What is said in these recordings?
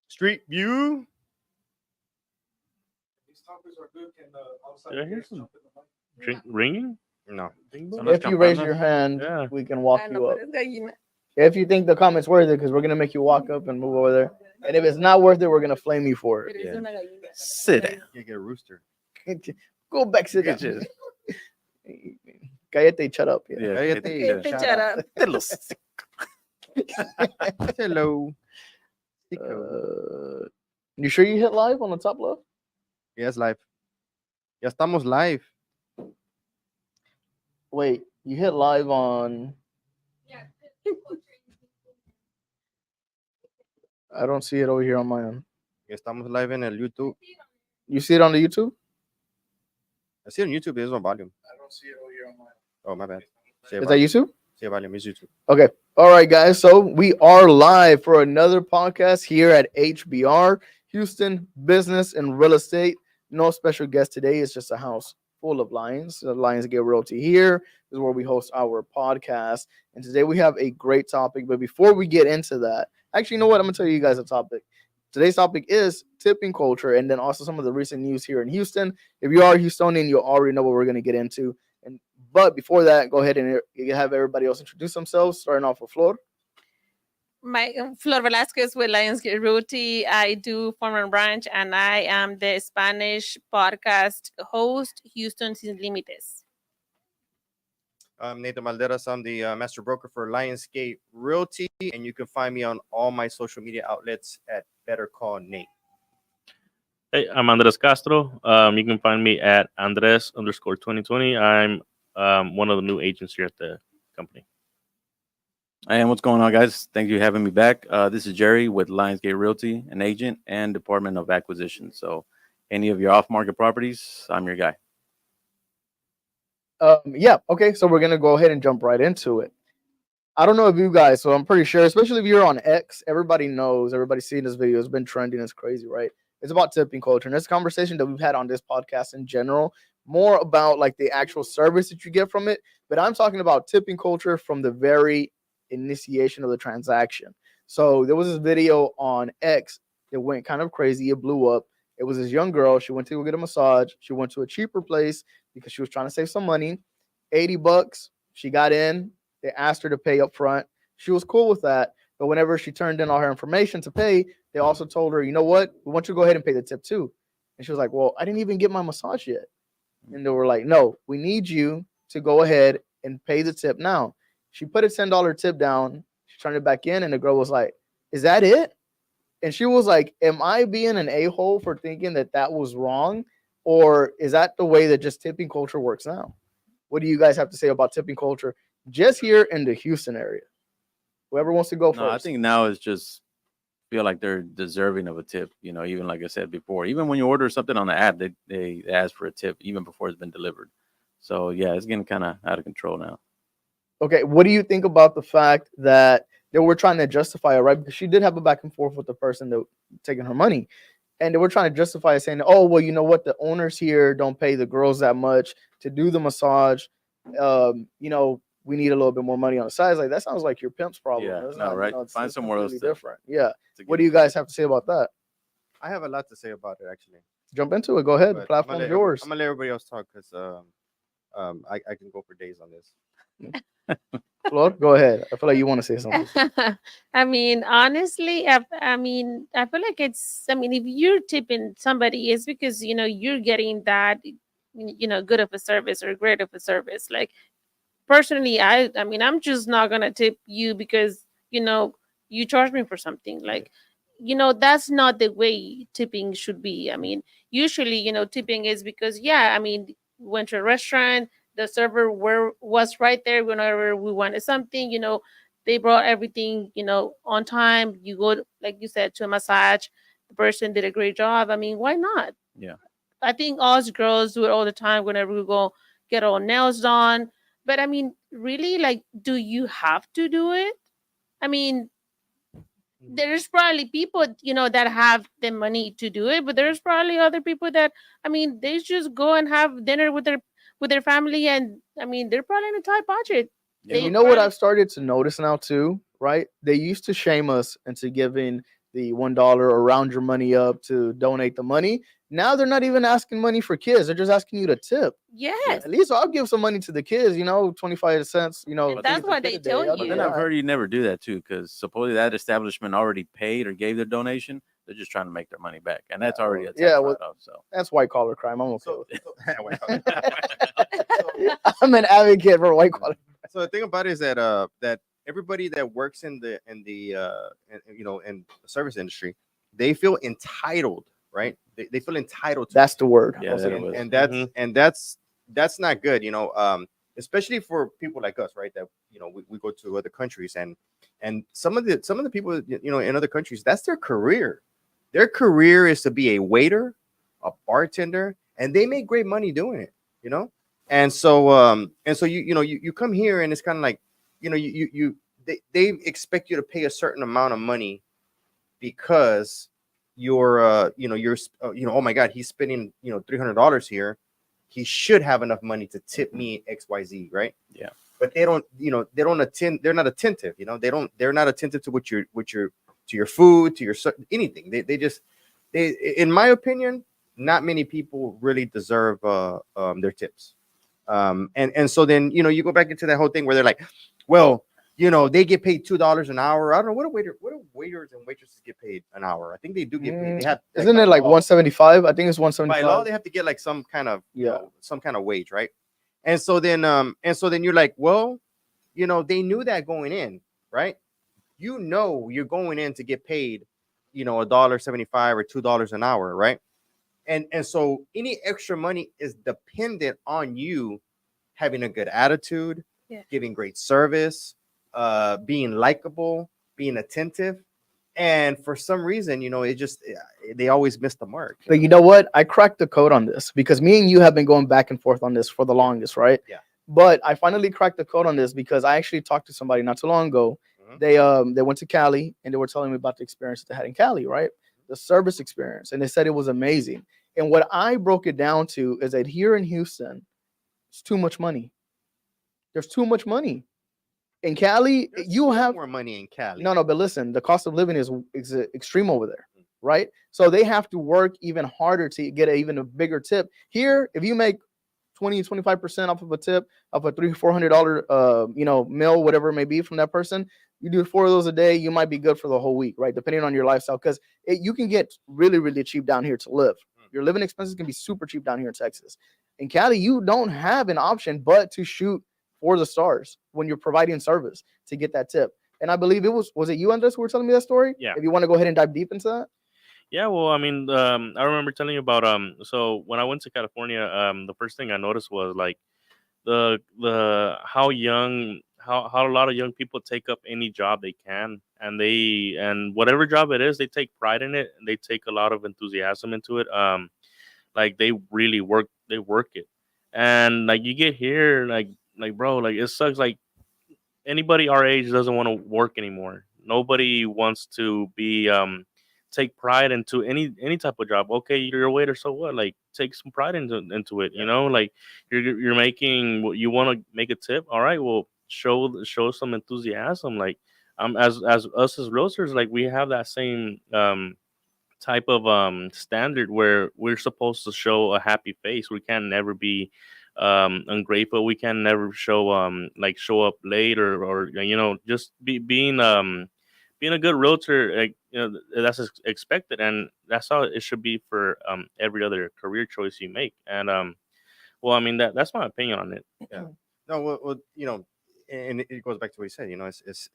Street View. Did I hear some ringing? No. Son las If you raise campanas. your hand, Yeah. we can walk Ah, you no, up. pero es gallina. If you think the comment's worth it, because we're gonna make you walk up and move over there. And if it's not worth it, we're gonna flame you for Pero it. es una gallina. Sit down. You get a rooster. Go back, sit down. Bitches. Cállate, shut up. Yeah. Yeah. Cállate, Te shut echara. Hello. You sure you hit live on the top left? Yes, live. Ya estamos live. Wait, you hit live on. I don't see it over here on my end. Ya estamos live en el YouTube. You see it on the YouTube? I see it on YouTube. There's no volume. I don't see it over here on my end. Oh, my bad. Sí, Is that YouTube? Sí, volume. It's YouTube. Okay. All right, guys. So we are live for another podcast here at HBR, Houston Business and Real Estate. No special guest today. It's just a house full of Lions. The Lionsgate Realty here is where we host our podcast. And today we have a great topic. But before we get into that, actually, you know what? I'm going to tell you guys a topic. Today's topic is tipping culture and then also some of the recent news here in Houston. If you are Houstonian, you already know what we're going to get into. But before that, go ahead and have everybody else introduce themselves, starting off with Flor. Flor Velasquez with Lionsgate Realty. I do Farm and Branch, and I am the Spanish podcast host, Houston Sin Límites. I'm Nathan Malderas. I'm the master broker for Lionsgate Realty, and you can find me on all my social media outlets at Better Call Nate. Hey, I'm Andres Castro. You can find me at Andres_2020. I'm one of the new agents here at the company. And what's going on, guys? Thank you for having me back. This is Jerry with Lionsgate Realty, an agent and Department of Acquisition. So any of your off-market properties, I'm your guy. Yeah, okay, so we're going to go ahead and jump right into it. I don't know if you guys, so I'm pretty sure, especially if you're on X, everybody knows, everybody's seen this video. It's been trending. It's crazy, right? It's about tipping culture. And it's a conversation that we've had on this podcast in general, more about like the actual service that you get from it. But I'm talking about tipping culture from the very initiation of the transaction. So there was this video on X that went kind of crazy. It blew up. It was this young girl. She went to go get a massage. She went to a cheaper place because she was trying to save some money. $80. She got in. They asked her to pay up front. She was cool with that. But whenever she turned in all her information to pay, they also told her, you know what? We want you to go ahead and pay the tip too. And she was like, well, I didn't even get my massage yet. And they were like, no, we need you to go ahead and pay the tip now. She put a $10 tip down. She turned it back in, and the girl was like, is that it? And she was like, am I being an a-hole for thinking that that was wrong? Or is that the way that just tipping culture works now? What do you guys have to say about tipping culture just here in the Houston area? Whoever wants to go first. No, I think now it's just feel like they're deserving of a tip. You know, even like I said before, even when you order something on the app, they ask for a tip even before it's been delivered. So yeah, it's getting kind of out of control now. Okay, what do you think about the fact that they were trying to justify it, right? Because she did have a back and forth with the person that taking her money. And they were trying to justify it, saying, oh, well, you know what? The owners here don't pay the girls that much to do the massage. You know, we need a little bit more money on the side. It's like, that sounds like your pimp's problem. Yeah, That's no, not, right? you know, Find it's somewhere else completely to- different. Yeah. to What get do you guys have to say about that? I have a lot to say about it, actually. Jump into it. Go ahead. The But platform's yours. I'm going to let everybody else talk because I can go for days on this. Flor, go ahead. I feel like you want to say something. I mean, honestly, I mean, I feel like it's, I mean, if you're tipping somebody, it's because, you know, you're getting that, you know, good of a service or great of a service. Like, personally, I mean, I'm just not going to tip you because, you know, you charge me for something. Like, you know, that's not the way tipping should be. I mean, usually, you know, tipping is because, yeah, I mean, went to a restaurant, the server was right there whenever we wanted something, you know, they brought everything, you know, on time. You go, like you said, to a massage, the person did a great job. I mean, why not? Yeah. I think us girls do it all the time whenever we go get our nails done. But I mean, really, like, do you have to do it? I mean, there's probably people, you know, that have the money to do it, but there's probably other people that, I mean, they just go and have dinner with their family, and I mean, they're probably in a tight budget. Yeah. And They you know what probably- I've started to notice now too, right? They used to shame us into giving the $1 or round your money up to donate the money. Now they're not even asking money for kids. They're just asking you to tip. Yes. At least I'll give some money to the kids, 25 cents, And feed that's the what kid they a day. tell I'll do you. But then I've that. heard you never do that too, because supposedly that establishment already paid or gave their donation. They're just trying to make their money back, and that's already a tax Yeah, well, write-off. So That's white collar crime. I'm okay So, with so, it. I'm an advocate for white collar. so the thing about it is that that everybody that works in the in the service industry, they feel entitled, right? They feel entitled to That's the word. Yeah, I'll say that it. was- and that's Mhm. and that's not good, especially for people like us, right? That we go to other countries, and some of the people in other countries, that's their career. Their career is to be a waiter, a bartender, and they make great money doing it. And so you come here, and it's kind of like they expect you to pay a certain amount of money because oh my god, he's spending $300 here, he should have enough money to tip me XYZ, right? Yeah. But they don't they're not attentive, they're not attentive to to your food, to your anything. They in my opinion, not many people really deserve their tips. And so then you go back into that whole thing where they're like, well, they get paid $2 an hour. I don't know what do waiters and waitresses get paid an hour. I think they do get paid. They have, Isn't it by like law. 175? I think it's By 175. law, they have to get like some kind of Yeah. some kind of wage, right? And so then you're like, well, they knew that going in, right? You're going in to get paid, $1.75 or $2 an hour, right? And so any extra money is dependent on you having a good attitude, Yeah. giving great service, being likable, being attentive. And for some reason, they always miss the mark. But you know what? I cracked the code on this because me and you have been going back and forth on this for the longest, right? Yeah. But I finally cracked the code on this because I actually talked to somebody not too long ago. Mhm. They went to Cali and they were telling me about the experience they had in Cali, right? The service experience, and they said it was amazing. And what I broke it down to is that here in Houston, it's too much money. There's too much money. In Cali, There's you way have more money in Cali. no, but listen, the cost of living is extreme over there, right? So they have to work even harder to get even a bigger tip. Here, if you make 20-25% off of a tip of a $300-400 meal, whatever it may be from that person, you do 4 of those a day, you might be good for the whole week, right? Depending on your lifestyle, because you can get really, really cheap down here to live. Your living expenses can be super cheap down here in Texas. In Cali, you don't have an option but to shoot for the stars when you're providing service to get that tip. And I believe was it you, Andres, who were telling me that story? Yeah. If you want to go ahead and dive deep into that. Yeah, well, I mean, I remember telling you about so when I went to California, the first thing I noticed was like the how a lot of young people take up any job they can, and whatever job it is, they take pride in it, and they take a lot of enthusiasm into it. Like they really work it, and like you get here, like bro, like it sucks. Like anybody our age doesn't want to work anymore. Nobody wants to be take pride into any type of job. Okay, you're a waiter, so what? Like take some pride into it. Yeah. Like you're making what you want to make a tip. All right, well show some enthusiasm. Like as us as roasters, like we have that same type of standard where we're supposed to show a happy face. We can never be ungrateful. We can never show show up late or just being a good realtor. Like, that's expected, and that's how it should be for every other career choice you make. And well, I mean that's my opinion on it. Yeah. No, well, and it goes back to what you said.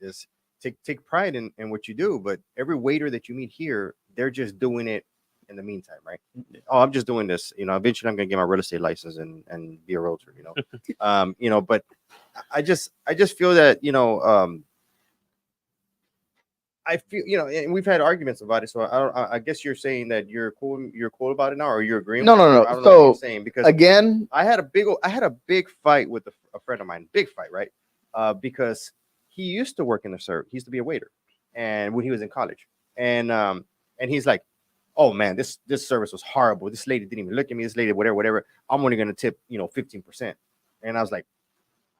It's take pride in what you do, but every waiter that you meet here, they're just doing it in the meantime, right? Oh, I'm just doing this. Eventually I'm gonna get my real estate license and be a realtor. But I just feel that I feel and we've had arguments about it. So I guess you're saying that you're cool about it now, or you're agreeing? No, with it? no. I don't know what you're So, saying, because Again, I had a big fight with a friend of mine. Big fight, right? Because he used to work in the service. He used to be a waiter, and when he was in college, and he's like, "Oh man, this service was horrible. This lady didn't even look at me. This lady, whatever. I'm only gonna tip 15%." And I was like,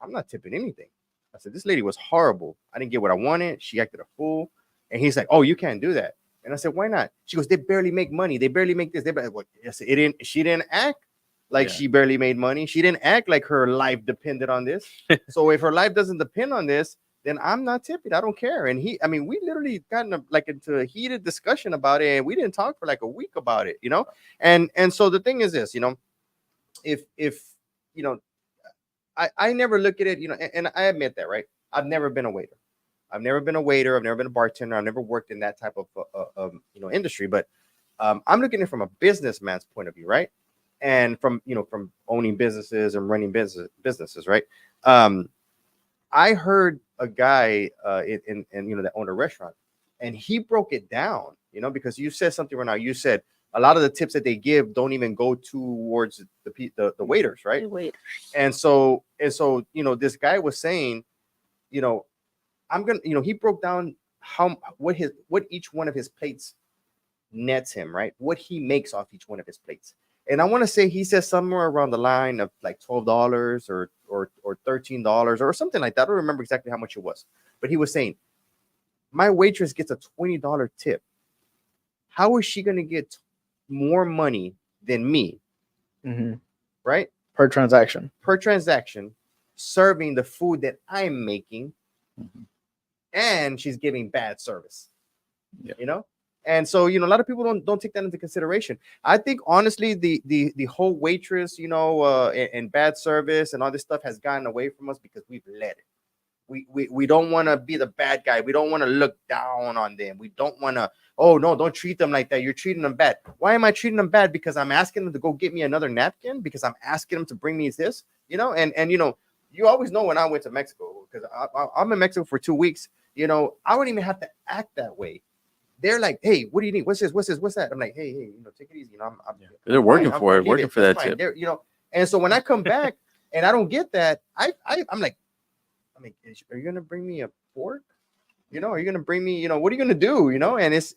"I'm not tipping anything. I said, this lady was horrible. I didn't get what I wanted. She acted a fool. And he's like, oh, you can't do that. And I said, why not? She goes, they barely make money. They barely make this. I said, she didn't act like Yeah. she barely made money. She didn't act like her life depended on this. So if her life doesn't depend on this, then I'm not tipping. I don't care. And we literally got into a heated discussion about it, and we didn't talk for like a week about it, you know? And so the thing is this, you know, if you know, I never look at it, you know, and I admit that, right? I've never been a waiter. I've never been a waiter. I've never been a bartender. I've never worked in that type of you know, industry. But I'm looking at it from a businessman's point of view, right? And from, you know, from owning businesses and running businesses, right? I heard a guy in you know, that owned a restaurant, and he broke it down, you know, because you said something right now. You said a lot of the tips that they give don't even go towards the waiters, right? Wait. And so, you know, this guy was saying, you know, you know, he broke down what each one of his plates nets him, right? What he makes off each one of his plates. And I want to say he says somewhere around the line of like $12 or $13 or something like that. I don't remember exactly how much it was, but he was saying, my waitress gets a $20 tip. How is she going to get more money than me? Right? Per transaction. Per transaction, serving the food that I'm making, and she's giving bad service. Yeah. You know? And so, you know, a lot of people don't take that into consideration. I think honestly, the whole waitress, you know, and bad service and all this stuff has gotten away from us because we've let it. We don't want to be the bad guy. We don't want to look down on them. We don't want to, oh no, don't treat them like that. You're treating them bad. Why am I treating them bad? Because I'm asking them to go get me another napkin, because I'm asking them to bring me this, you know, and you know, you always know when I went to Mexico, because I'm in Mexico for 2 weeks, you know, I wouldn't even have to act that way. They're like, hey, what do you need? What's this? What's this? What's that? I'm like, hey, you know, take it easy. You know, They're working I'm for it, forgiven. working for That's that fine. tip. They're, you know, and so when I come back and I don't get that, I'm like, are you gonna bring me a fork? You know, are you gonna bring me? You know, what are you gonna do? You know, and it's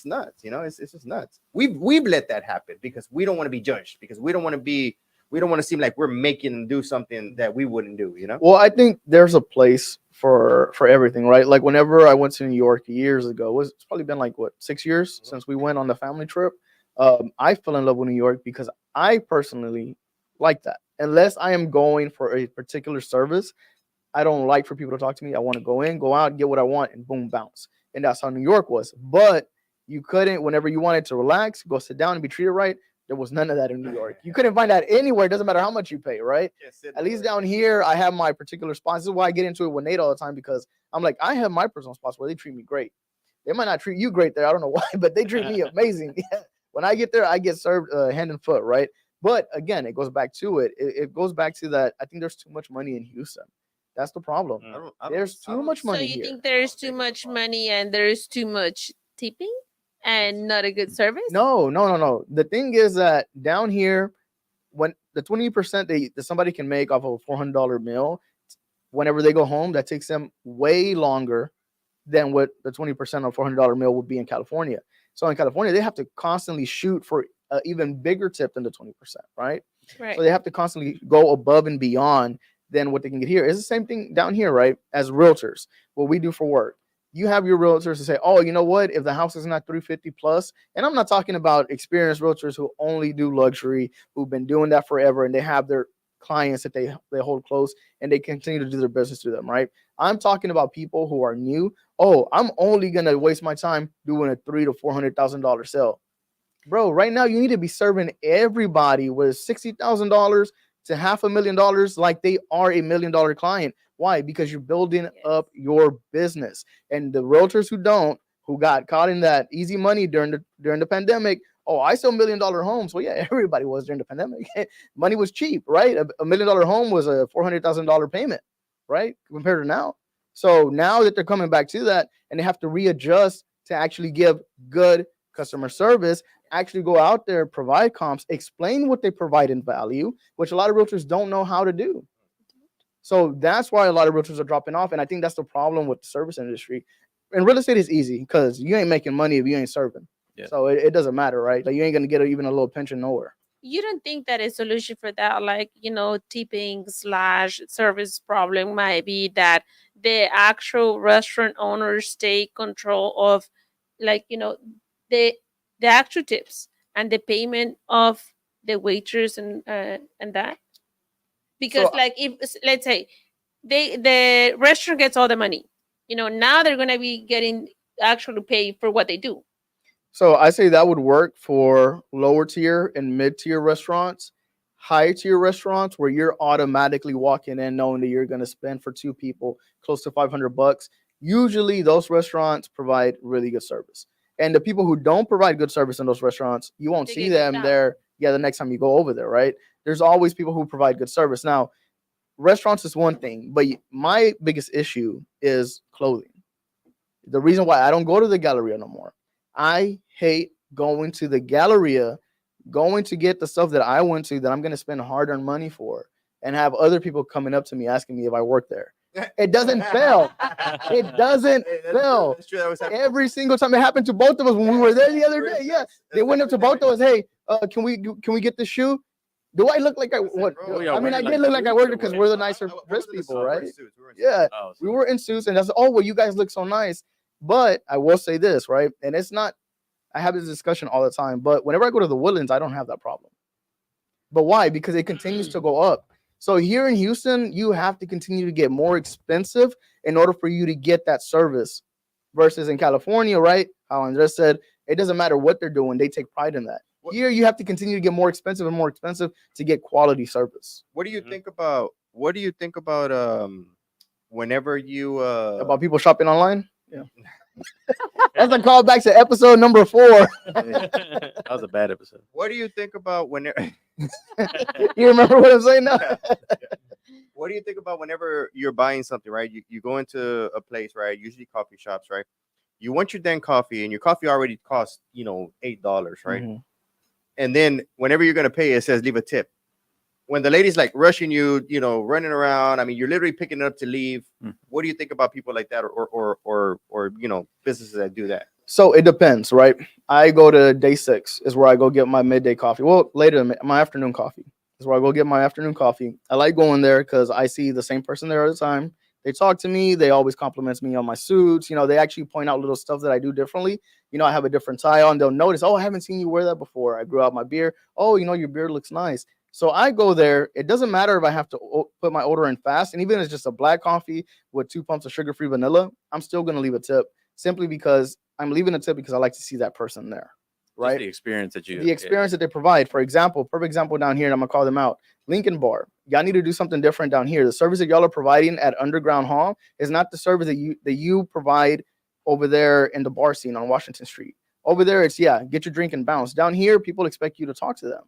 nuts. You know, it's just nuts. We've let that happen because we don't want to be judged, because we don't want to seem like we're making them do something that we wouldn't do. You know. Well, I think there's a place for everything, right? Like whenever I went to New York years ago, it's probably been like 6 years since we went on the family trip. I fell in love with New York because I personally like that. Unless I am going for a particular service, I don't like for people to talk to me. I want to go in, go out, get what I want, and boom, bounce. And that's how New York was. But you couldn't, whenever you wanted to relax, go sit down and be treated right, there was none of that in New York. You couldn't find that anywhere. It doesn't matter how much you pay, right? At least down here, I have my particular spots. This is why I get into it with Nate all the time, because I'm like, I have my personal spots where they treat me great. They might not treat you great there. I don't know why, but they treat me amazing. When I get there, I get served hand and foot, right? But again, it goes back to it. It goes back to that. I think there's too much money in Houston. That's the problem. There's too much So money you here. think there's too much money and there's too much tipping and not a good service? No. The thing is that down here, when the 20% that somebody can make off of a $400 meal, whenever they go home, that takes them way longer than what the 20% of $400 meal would be in California. So in California, they have to constantly shoot for an even bigger tip than the 20%, right? Right. So they have to constantly go above and beyond than what they can get here. It's the same thing down here, right? As realtors, what we do for work. You have your realtors to say, oh, you know what? If the house is not 350 plus, and I'm not talking about experienced realtors who only do luxury, who've been doing that forever, and they have their clients that they hold close and they continue to do their business to them, right? I'm talking about people who are new. Oh, I'm only gonna waste my time doing a $300,000 to $400,000 sale. Bro, right now you need to be serving everybody with $60,000 to $500,000 like they are $1 million client. Why? Because you're building up your business. And the realtors who got caught in that easy money during the pandemic, oh, I sell $1 million homes. Well, yeah, everybody was during the pandemic. Money was cheap, right? A $1 million home was a $400,000 payment, right? Compared to now. So now that they're coming back to that and they have to readjust to actually give good customer service, actually go out there, provide comps, explain what they provide in value, which a lot of realtors don't know how to do. So that's why a lot of realtors are dropping off. And I think that's the problem with the service industry. And real estate is easy because you ain't making money if you ain't serving. Yeah. So it doesn't matter, right? Like you ain't going to get even a little pension nowhere. you don't think that a solution for that, like, tipping slash service problem might be that the actual restaurant owners take control of, like, the actual tips and the payment of the waiters and that? Because, So like, if let's say the restaurant gets all the money, now they're gonna be getting actually paid for what they do. So I say that would work for lower tier and mid tier restaurants. High tier restaurants where you're automatically walking in knowing that you're going to spend for two people close to $500. Usually those restaurants provide really good service. And the people who don't provide good service in those restaurants, you won't They see get them kicked out. there. Yeah, the next time you go over there, right? There's always people who provide good service. Now, restaurants is one thing, but my biggest issue is clothing. The reason why I don't go to the Galleria no more. I hate going to the Galleria, going to get the stuff that I went to that I'm going to spend hard-earned money for, and have other people coming up to me asking me if I work there. It doesn't fail. It doesn't Hey, fail. That's true. That was happening. Every single time it happened to both of us when we were there the other day. Yeah, they went up to both of us. Hey, can we get the shoe? Do I look like I what? Bro, yeah, I mean, I we're did like look like I suits worked or because what? we're the nicer I was dressed in the people, suit. We were in right? suits. We were in suits. Yeah. Oh, We were in suits, and that's well, you guys look so nice. But I will say this, right? And it's not. I have this discussion all the time, but whenever I go to the Woodlands, I don't have that problem. But why? Because it continues to go up. So here in Houston, you have to continue to get more expensive in order for you to get that service. Versus in California, right? How Andres said, it doesn't matter what they're doing; they take pride in that. What- Here, you have to continue to get more expensive and more expensive to get quality service. What do you Mhm. think about? What do you think about whenever you About people shopping online. Yeah, that's a callback to episode number 4. that was a bad episode. what do you think about whenever You remember what I'm saying now? what do you think about whenever you're buying something, right? You go into a place, right? Usually coffee shops, right? You want your then coffee, and your coffee already costs, $8, right? Mhm. And then whenever you're gonna pay, it says leave a tip. When the lady's like rushing you, running around, I mean, you're literally picking it up to leave. Mm. What do you think about people like that, or businesses that do that? So it depends, right? I go to day 6 is where I go get my midday coffee. Well, later my afternoon coffee is where I go get my afternoon coffee. I like going there because I see the same person there all the time. They talk to me. They always compliment me on my suits. They actually point out little stuff that I do differently. I have a different tie on. They'll notice, oh, I haven't seen you wear that before. I grew out my beard. Oh, your beard looks nice. So I go there. It doesn't matter if I have to put my order in fast. And even if it's just a black coffee with 2 pumps of sugar-free vanilla, I'm still going to leave a tip simply because I'm leaving a tip because I like to see that person there. Just Right. the experience that you The experience that they provide. For example, perfect example down here, and I'm gonna call them out. Lincoln Bar. Y'all need to do something different down here. The service that y'all are providing at Underground Hall is not the service that you provide over there in the bar scene on Washington Street. Over there, it's get your drink and bounce. Down here, people expect you to talk to them.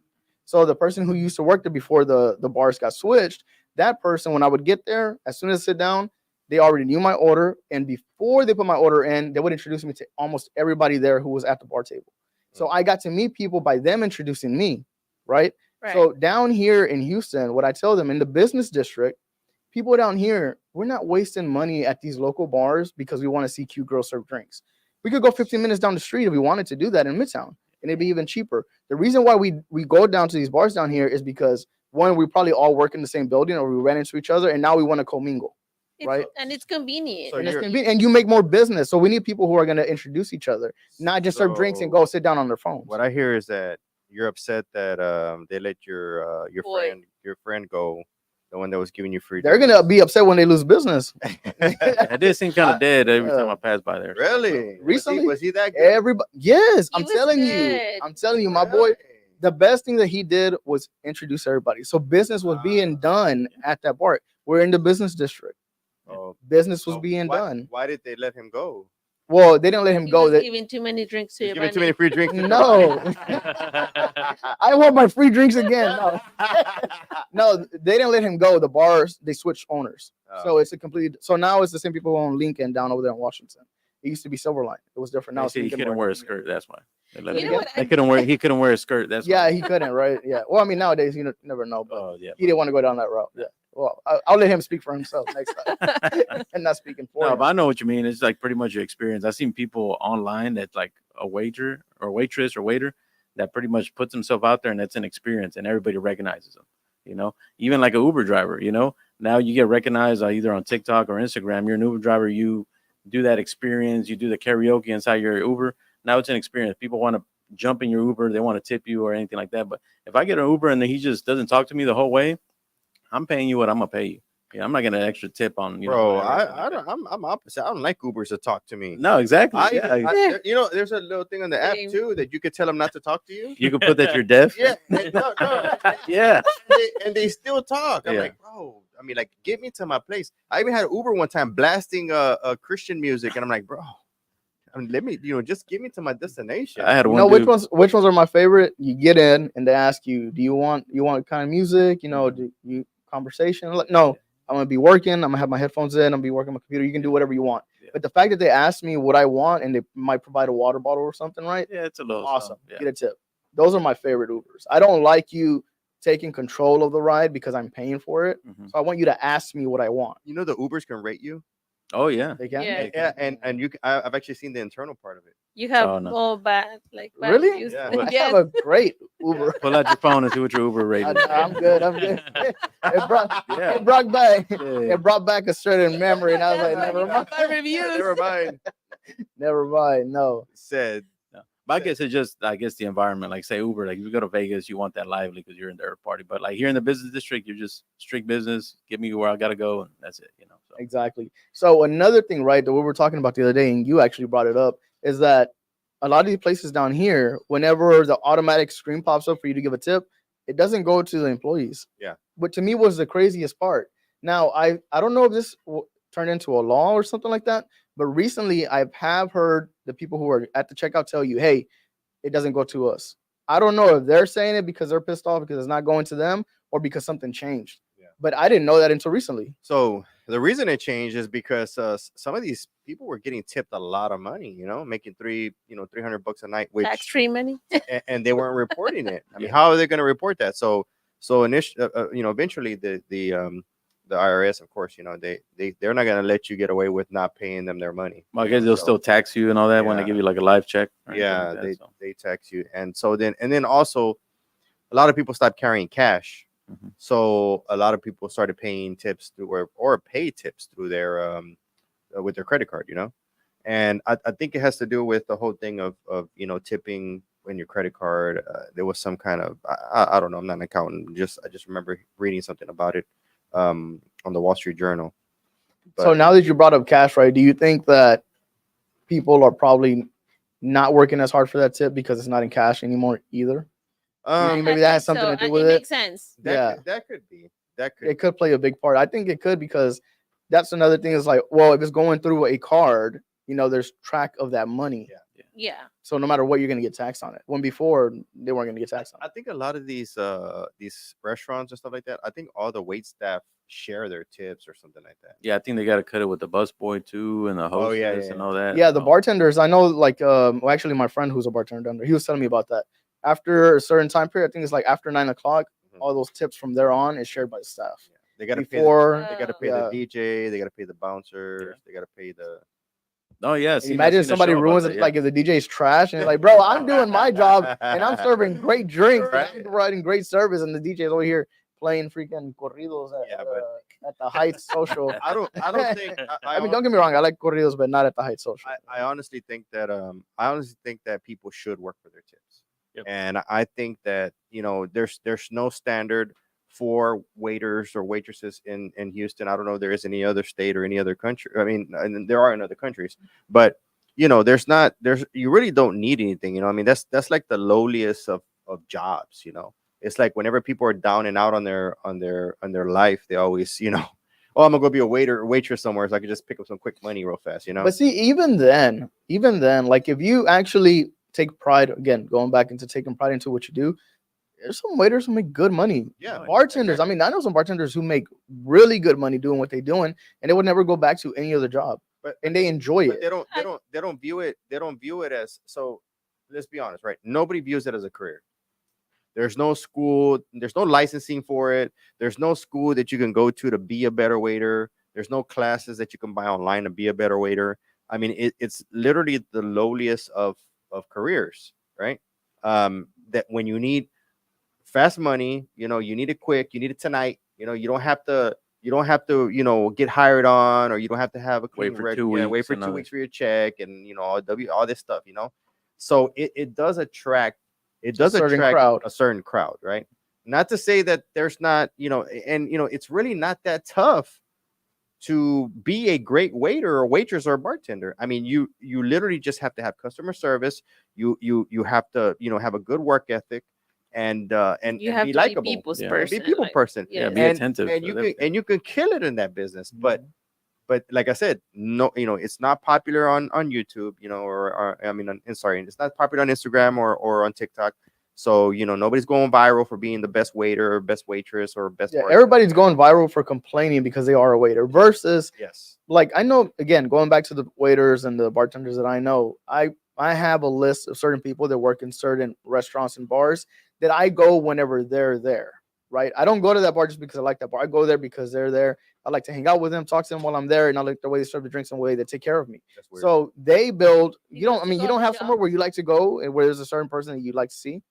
So the person who used to work there before the bars got switched, that person, when I would get there, as soon as I sit down, they already knew my order, and before they put my order in, they would introduce me to almost everybody there who was at the bar table. So I got to meet people by them introducing me, right? Right. So down here in Houston, what I tell them in the business district, people down here, we're not wasting money at these local bars because we want to see cute girls serve drinks. We could go 15 minutes down the street if we wanted to do that in Midtown, and it'd be even cheaper. The reason why we go down to these bars down here is because, one, we probably all work in the same building, or we ran into each other, and now we want to commingle. right? And it's convenient. So And it's you're- convenient, and you make more business. So we need people who are going to introduce each other, not just serve drinks and So go sit down on their phones. What I hear is that you're upset that they let your Boy. friend go, the one that was giving you free. They're going to be upset when they lose business. It did seem kind of dead every time uh, I passed by there. Really? Recently? was he that good? Everybody, yes, He I'm was telling you, good. I'm telling you, my boy. Really? The best thing that he did was introduce everybody. So business was being done at that bar. We're in the business district. Oh, Business was so being why, done. Why did they let him go? Well, they didn't let him He go. was They, giving too many drinks to He's your giving too many free drinks. to No. everybody. I want my free drinks again. No. No, they didn't let him go. The bars, they switched owners. So it's a complete. So now it's the same people who own Lincoln down over there in Washington. It used to be Silverline. It was different. Now They it's said he Lincoln couldn't Bar. wear a skirt. That's why. They let You him know go. what? They couldn't wear. He couldn't wear a skirt. That's Yeah, why. he couldn't, right? Yeah. Well, I mean, nowadays you never know, but Oh yeah. he didn't want to go down that route. Yeah. Well, I'll let him speak for himself next time, and not speaking for No, him. but I know what you mean. It's like pretty much your experience. I've seen people online that's like a waiter or waitress or waiter that pretty much puts himself out there, and that's an experience, and everybody recognizes him. You know, even like an Uber driver. You know, now you get recognized either on TikTok or Instagram. You're an Uber driver. You do that experience. You do the karaoke inside your Uber. Now it's an experience. People want to jump in your Uber. They want to tip you or anything like that. But if I get an Uber and he just doesn't talk to me the whole way, I'm paying you what I'm gonna pay you. Yeah, I'm not gonna extra tip on you. Bro, know, whatever, I don't. I'm opposite. I don't like Ubers to talk to me. No, exactly. You know, there's a little thing on the app Same. too that you could tell them not to talk to you. You can put that you're deaf. Yeah, no, Yeah. and they still talk. I'm Yeah. like, bro. I mean, like, get me to my place. I even had Uber one time blasting Christian music, and I'm like, bro, I mean, let me, just get me to my destination. I had You one. know dude- which ones are my favorite? You get in and they ask you, do you want kind of music? You know, do you conversation? Like, no, I'm gonna be working. I'm gonna have my headphones in. I'm gonna be working on my computer. You can do whatever you want. Yeah. But the fact that they ask me what I want and they might provide a water bottle or something, right? Yeah, it's a little Awesome. something, Yeah. Get a tip. Those are my favorite Ubers. I don't like you taking control of the ride because I'm paying for it. Mhm. So I want you to ask me what I want. You know, the Ubers can rate you. Oh yeah. They can. Yeah. Yeah, and you, I've actually seen the internal part of it. You have Oh, no. all bad, like bad Really? reviews. Yeah. I Yes. have a great Uber. Pull out your phone and see what your Uber rating. is. I'm good. I'm good. It brought, Yeah. it brought back Yeah. it brought back a certain memory, and I was like, That's never why you mind. got bad reviews. Never mind. Never mind. No. Said No. But I guess it's just, the environment. Like say Uber, like if you go to Vegas, you want that lively because you're in their party. But like here in the business district, you're just strict business. Get me where I gotta go, and that's it. So. Exactly. So another thing, right, that we were talking about the other day, and you actually brought it up, is that a lot of these places down here, whenever the automatic screen pops up for you to give a tip, it doesn't go to the employees. Yeah. But to me was the craziest part. Now, I don't know if this turned into a law or something like that, but recently I have heard the people who are at the checkout tell you, hey, it doesn't go to us. I don't know if they're saying it because they're pissed off because it's not going to them or because something changed. Yeah. But I didn't know that until recently. so. The reason it changed is because some of these people were getting tipped a lot of money. Making $300 a night, which Tax-free money. and they weren't reporting it. I mean, how are they going to report that? So initially, eventually the IRS, of course, they're not going to let you get away with not paying them their money. Well, I guess they'll So, still tax you and all that when they Yeah. give you like a live check. or anything yeah, like that, so. they tax you, and then also a lot of people stopped carrying cash. Mhm. So a lot of people started paying tips through or pay tips through their with their credit card, and I think it has to do with the whole thing of tipping in your credit card. There was some kind of I don't know, I'm not an accountant, I just remember reading something about it on the Wall Street Journal. So But- now that you brought up cash, right? Do you think that people are probably not working as hard for that tip because it's not in cash anymore either? um, maybe that has something to do with it. it? Makes sense. Yeah. that could be It could play a big part. I think it could because that's another thing. Is like, well, if it's going through a card, there's track of that money. Yeah. Yeah. So no matter what, you're gonna get taxed on it. When before they weren't gonna get taxed on I it. think a lot of these restaurants and stuff like that, I think all the wait staff share their tips or something like that. Yeah, I think they got to cut it with the busboy too and the hostess Oh, yeah, and all that. Yeah, the so. bartenders. I know, like, well, actually, my friend who's a bartender down there, he was telling me about that. After a certain time period, I think it's like after 9 o'clock, Mhm. all those tips from there on is shared by the staff. They got to pay. Before, They got to pay Yeah. the DJ. They got to pay the bouncers. They got to pay the. Oh yeah. see, I imagine seen a somebody show about ruins that, it, yeah. like if the DJ's trash and it's like, bro, I'm doing my job and I'm serving great drinks, and Right. I'm providing great service, and the DJ's over here playing freaking corridos Yeah, but- at the Heights Social. I don't think. I mean, don't get me wrong, I like corridos, but not at the Heights Social. I honestly think that people should work for their tips. Yep. And I think that there's no standard for waiters or waitresses in Houston. I don't know if there is any other state or any other country. I mean, and there are in other countries, but you really don't need anything. I mean, that's like the lowliest of jobs. It's like whenever people are down and out on their life, they always oh, I'm gonna go be a waiter or waitress somewhere so I can just pick up some quick money real fast. But see, even then, like if you actually take pride, again, going back into taking pride into what you do, there's some waiters who make good money. Yeah, Bartenders. I mean, I know some bartenders who make really good money doing what they're doing, and they would never go back to any other job. And they enjoy But it. they don't view it as, so let's be honest, right? Nobody views it as a career. There's no school, there's no licensing for it. There's no school that you can go to be a better waiter. There's no classes that you can buy online to be a better waiter. I mean, it's literally the lowliest of careers, right? that when you need fast money, you need it quick, you need it tonight. You don't have to get hired on, or you don't have to have a Wait clean for record. 2 Wait weeks for and 2 all weeks for your check, and all this stuff. So it does attract certain crowd. a certain crowd, right? Not to say that there's not, and it's really not that tough to be a great waiter or waitress or bartender. I mean, you literally just have to have customer service. You have to have a good work ethic, and You have be to likable, be people's Yeah. and person. be people like, person. Yeah, yes. be attentive. And to you can everything. kill it in that business. Mm-hmm. But like I said, no, it's not popular on YouTube, or I mean, sorry, it's not popular on Instagram or on TikTok. So nobody's going viral for being the best waiter or best waitress or best. Yeah, bartender. everybody's going viral for complaining because they are a waiter versus Yes. like I know, again, going back to the waiters and the bartenders that I know, I have a list of certain people that work in certain restaurants and bars that I go whenever they're there, right? I don't go to that bar just because I like that bar. I go there because they're there. I like to hang out with them, talk to them while I'm there, and I like the way they serve the drinks and the way they take care of me. That's weird. So they build. You Because don't. I you mean, you go don't to have the somewhere where you like to go and where there's a certain person that you like to see.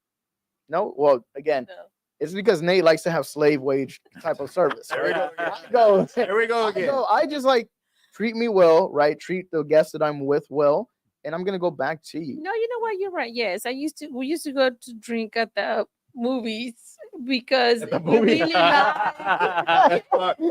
No. Well, again, No. it's because Nate likes to have slave wage type of service. There we right? go. I go. There we go again. I just like treat me well, right? Treat the guests that I'm with well, and I'm gonna go back to you. No, you know what? You're right. Yes, we used to go to drink at the movies because At the we movie? really like.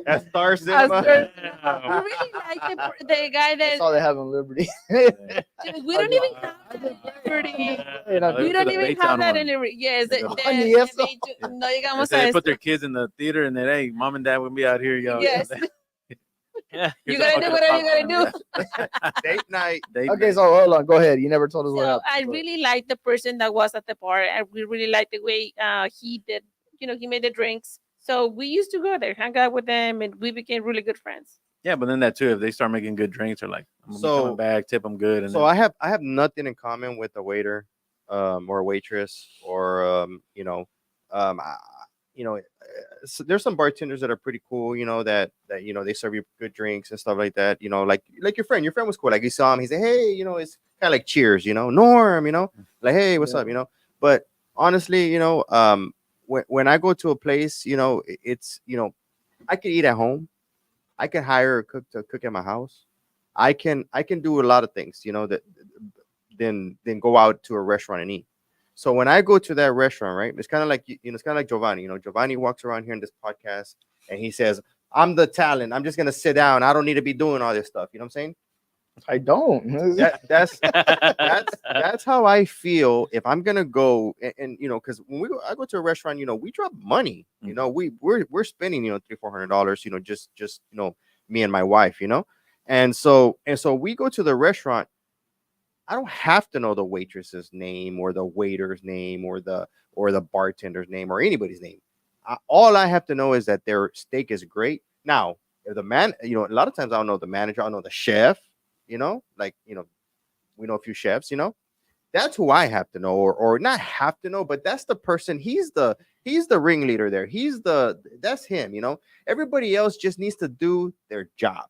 At Star Cinema. Star- Damn. we really like the guy That's that all they have in Liberty. dude, we don't even have that in Liberty. You know, They We put don't the even Baytown have that one. in Liberty. Yes, They go, "Ni eso." no llegamos They a put esto. their kids in the theater and then, hey, mom and dad will be out here, yo. Yes. Yeah. You Here's a gotta do bucket of whatever you gotta popcorn, do. Date night. yeah. Date Okay, night. so hold on, go ahead. You never told us what So happened. I Go ahead. really liked the person that was at the bar. We really liked the way he did, he made the drinks. So we used to go there, hang out with them, and we became really good friends. Yeah, but then that too, if they start making good drinks, they're like, I'm gonna be So- coming back, tip them good. And So then, I have nothing in common with a waiter, or a waitress, or so there's some bartenders that are pretty cool, that they serve you good drinks and stuff like that. Like your friend. Your friend was cool. Like you saw him, he said, hey, it's kind of like Cheers, Norm, like, hey, what's up, But honestly, when I go to a place, it's I can eat at home. I can hire a cook to cook at my house. I can do a lot of things, that then go out to a restaurant and eat. So when I go to that restaurant, right, it's kind of like it's kind of like Giovanni. Giovanni walks around here in this podcast and he says, "I'm the talent. I'm just gonna sit down. I don't need to be doing all this stuff." You know what I'm saying? I don't. That's how I feel if I'm gonna go and because when I go to a restaurant, we drop money. We're spending $300-400. Just me and my wife. And so we go to the restaurant. I don't have to know the waitress's name or the waiter's name or the bartender's name or anybody's name. All I have to know is that their steak is great. Now, if the man, a lot of times I don't know the manager, I know the chef. We know a few chefs. That's who I have to know, or not have to know, but that's the person. He's the ringleader there. That's him. Everybody else just needs to do their job.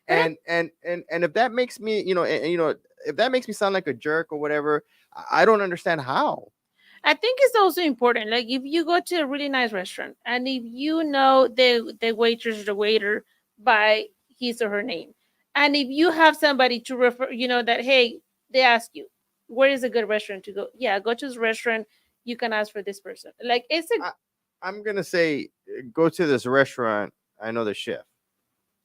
And if that makes me, if that makes me sound like a jerk or whatever, I don't understand how. I think it's also important. Like if you go to a really nice restaurant and if you know the waitress or the waiter by his or her name, and if you have somebody to refer, that hey, they ask you where is a good restaurant to go. Yeah, go to this restaurant. You can ask for this person. Like it's a. I'm gonna say, go to this restaurant. I know the chef.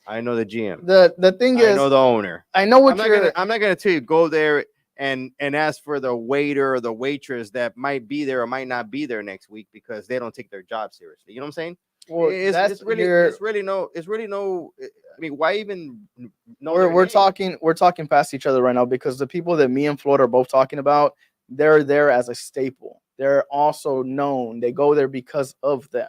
I know the GM. The thing I is, know the owner. I know what I'm not gonna tell you go there and ask for the waiter or the waitress that might be there or might not be there next week because they don't take their job seriously. You know what I'm saying? well, It's really no. I mean, why even know their we're name? talking past each other right now because the people that me and Floyd are both talking about, they're there as a staple. They're also known. They go there because of them,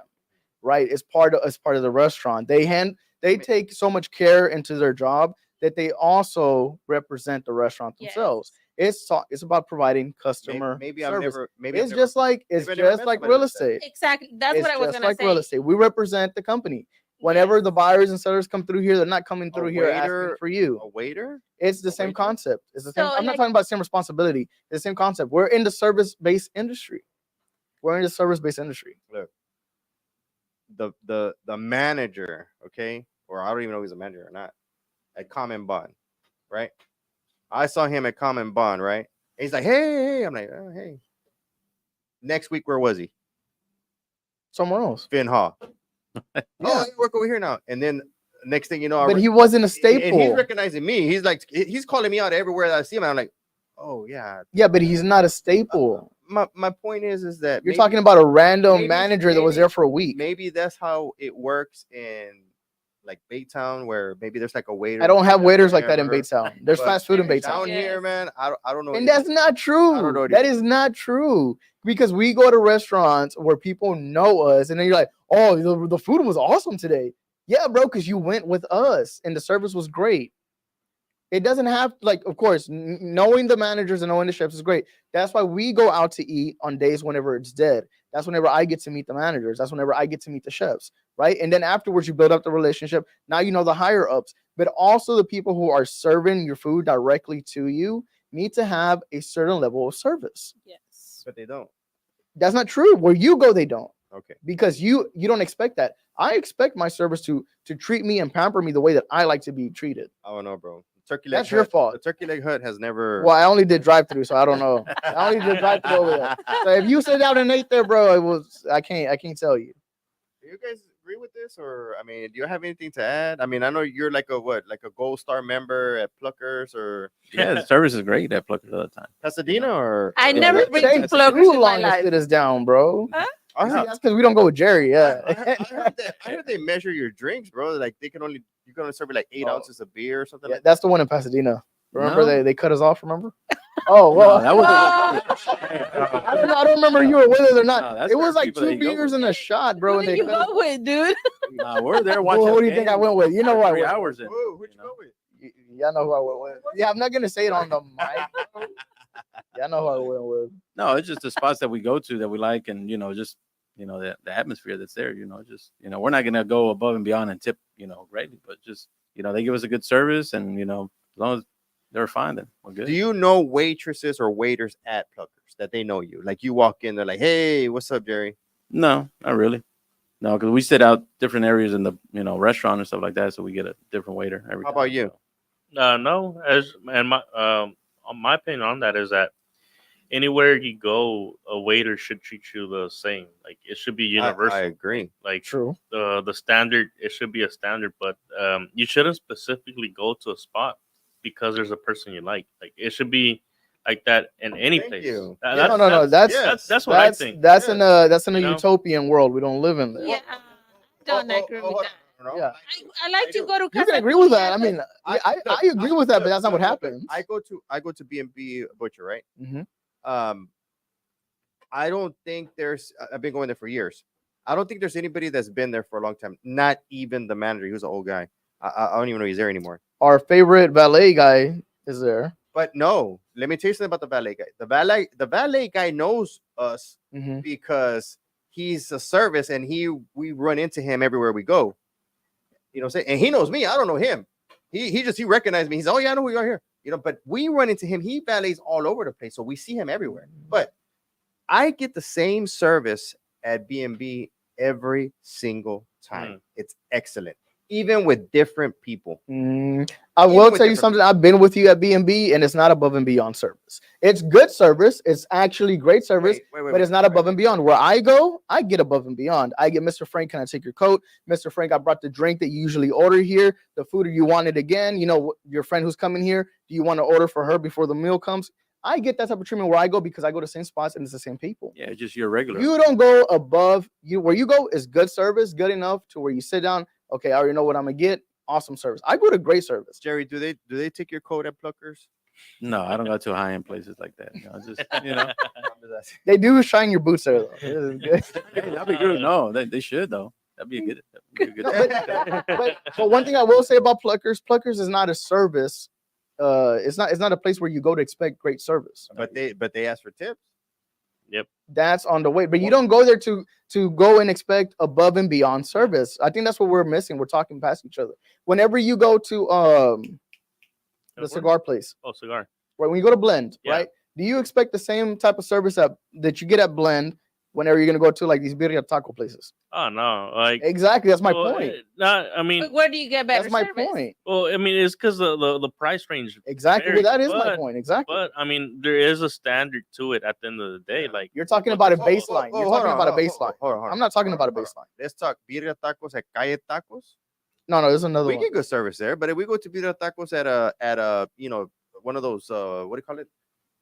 right? It's part of the restaurant. They take so much care into their job that they also represent the restaurant Yes. themselves. It's about providing customer Maybe service. I've Just like maybe I've never met real somebody like that. estate. Exactly. That's It's what I was just gonna like say. real estate. We represent the company. Whenever Yes. the buyers and sellers come through here, they're not coming A through here asking waiter- for you. a waiter. It's the a same waiter? concept. It's the same. So, I'm not like- talking about same responsibility. It's the same concept. We're in the service-based industry. We're in the service-based industry. The manager, okay, or I don't even know if he's a manager or not, at Common Bond, right? I saw him at Common Bond, right? And he's like, hey, I'm like, oh, hey. Next week, where was he? Somewhere else. Finn Hall. Yeah. Oh, I work over here now. And then next thing you know, But he wasn't a and staple. he's recognizing me. He's like, he's calling me out everywhere that I see him. And I'm like, oh yeah. Yeah, but he's not a staple. My point is that You're talking about a random maybe- manager that was there for a week. maybe that's how it works in like Baytown, where maybe there's like a waiter. I don't have that's waiters like that in whatever. Baytown. There's But fast food in down Baytown. here, Yes. man, I don't know. And that's not true. I don't know That either. is not true. Because we go to restaurants where people know us, and then you're like, oh, the food was awesome today. Yeah, bro, because you went with us and the service was great. It doesn't have, like, of course, knowing the managers and knowing the chefs is great. That's why we go out to eat on days whenever it's dead. That's whenever I get to meet the managers. That's whenever I get to meet the chefs, right? And then afterwards, you build up the relationship. Now you know the higher ups, but also the people who are serving your food directly to you need to have a certain level of service. Yes. But they don't. That's not true. Where you go, they don't, Okay. because you don't expect that. I expect my service to treat me and pamper me the way that I like to be treated. I don't know, bro. Turkey leg That's your Hut- fault. The Turkey Leg Hut has never. Well, I only did drive-through, so I don't know. I only did drive-through over there. So if you sit down and ate there, bro, it was I can't tell you. Do you guys agree with this, or I mean, do you have anything to add? I mean, I know you're like a what, like a Gold Star member at Pluckers or Yeah, the service is great at Pluckers all the time. Pasadena, or I Yeah, never that's- been Take to too Pluckers in my long to life. sit us down, bro. Huh? I See, heard, that's because we don't go with Jerry. Yeah. I heard they measure your drinks, bro. Like you can only serve like 8 Oh. ounces of beer or something. Yeah, Like that's the one in Pasadena. Remember No. they cut us off. Remember? Oh well, No, that was I don't remember if you were with us or not. No, that's It was for like people that 2 you go beers with. and a shot, bro. Who And did they you cut us- go with, dude? Nah, we're there watching. Who the do you think I game went with? You know what? 3 hours in. Whoa, who'd you you go know? with? Y'all know who I went with. Yeah, I'm not gonna say it on the mic. Y'all know who I went with. No, it's just the spots that we go to that we like, and just the atmosphere that's there. Just we're not gonna go above and beyond and tip greatly, but just they give us a good service, and as long as they're fine, then we're good. Do you know waitresses or waiters at Pluckers that they know you? Like you walk in, they're like, "Hey, what's up, Jerry?" No, not really. No, because we sit out different areas in the restaurant and stuff like that, so we get a different waiter every How time. about you? No, my opinion on that is that anywhere you go, a waiter should treat you the same. Like it should be universal. I agree. Like True. the standard, it should be a standard, but you shouldn't specifically go to a spot because there's a person you like. Like it should be like that in any Thank place. you. No. That's what I think. That's in a You know? utopian world. We don't live in there. Yeah, don't agree with that. Yeah. I like to go to. You can agree with that. I Casablanca. mean, I agree with that, but that's not what happens. I go to B&B Butcher, right? Mhm. I don't think I've been going there for years. I don't think there's anybody that's been there for a long time. Not even the manager. He was an old guy. I don't even know he's there anymore. Our favorite valet guy is there. But no, let me tell you something about the valet guy. The valet guy knows us Mhm. because he's a service and we run into him everywhere we go. You know what I'm saying? And he knows me. I don't know him. He recognized me. He's, oh yeah, I know who you are here. But we run into him. He valets all over the place, so we see him everywhere. But I get the same service at B&B every single time. It's excellent, even with different people. I Even will with tell you different something. I've been with you at B&B, and it's not above and beyond service. It's good service. It's actually great service, but it's not above and beyond. Where I go, I get above and beyond. I get, Mr. Frank, can I take your coat? Mr. Frank, I brought the drink that you usually order here. The food, you want it again? Your friend who's coming here, do you want to order for her before the meal comes? I get that type of treatment where I go because I go to the same spots and it's the same people. Yeah, just your regular. You don't go above you. Where you go is good service, good enough to where you sit down. Okay, I already know what I'm gonna get. Awesome service. I go to great service. Jerry, do they take your coat at Pluckers? No, I don't go to high end places like that. Just They do shine your boots there though. It is good. Hey, that'd be good. No, they should though. That'd be a good. But one thing I will say about Pluckers is not a service. It's not a place where you go to expect great service. But they ask for tips. That's on the way. But you don't go there to go and expect above and beyond service. I think that's what we're missing. We're talking past each other. Whenever you go to the cigar place, Oh, cigar. right? When you go to Blend, Yeah. right? Do you expect the same type of service that you get at Blend whenever you're gonna go to like these birria taco places. Oh no, like Exactly, that's my well, point. Not, I mean, But where do you get better That's my service? point. well, I mean, it's because the price range. Exactly, varies, well, that is my but- point. Exactly. But I mean, there is a standard to it. At the end of the day, Yeah. like You're talking what about a the- baseline. You're talking about a baseline. Hold on. I'm not talking about a hold on. baseline. Let's talk birria tacos at Calle Tacos. No, there's another We one. get good service there, but if we go to birria tacos at a you know, one of those what do you call it,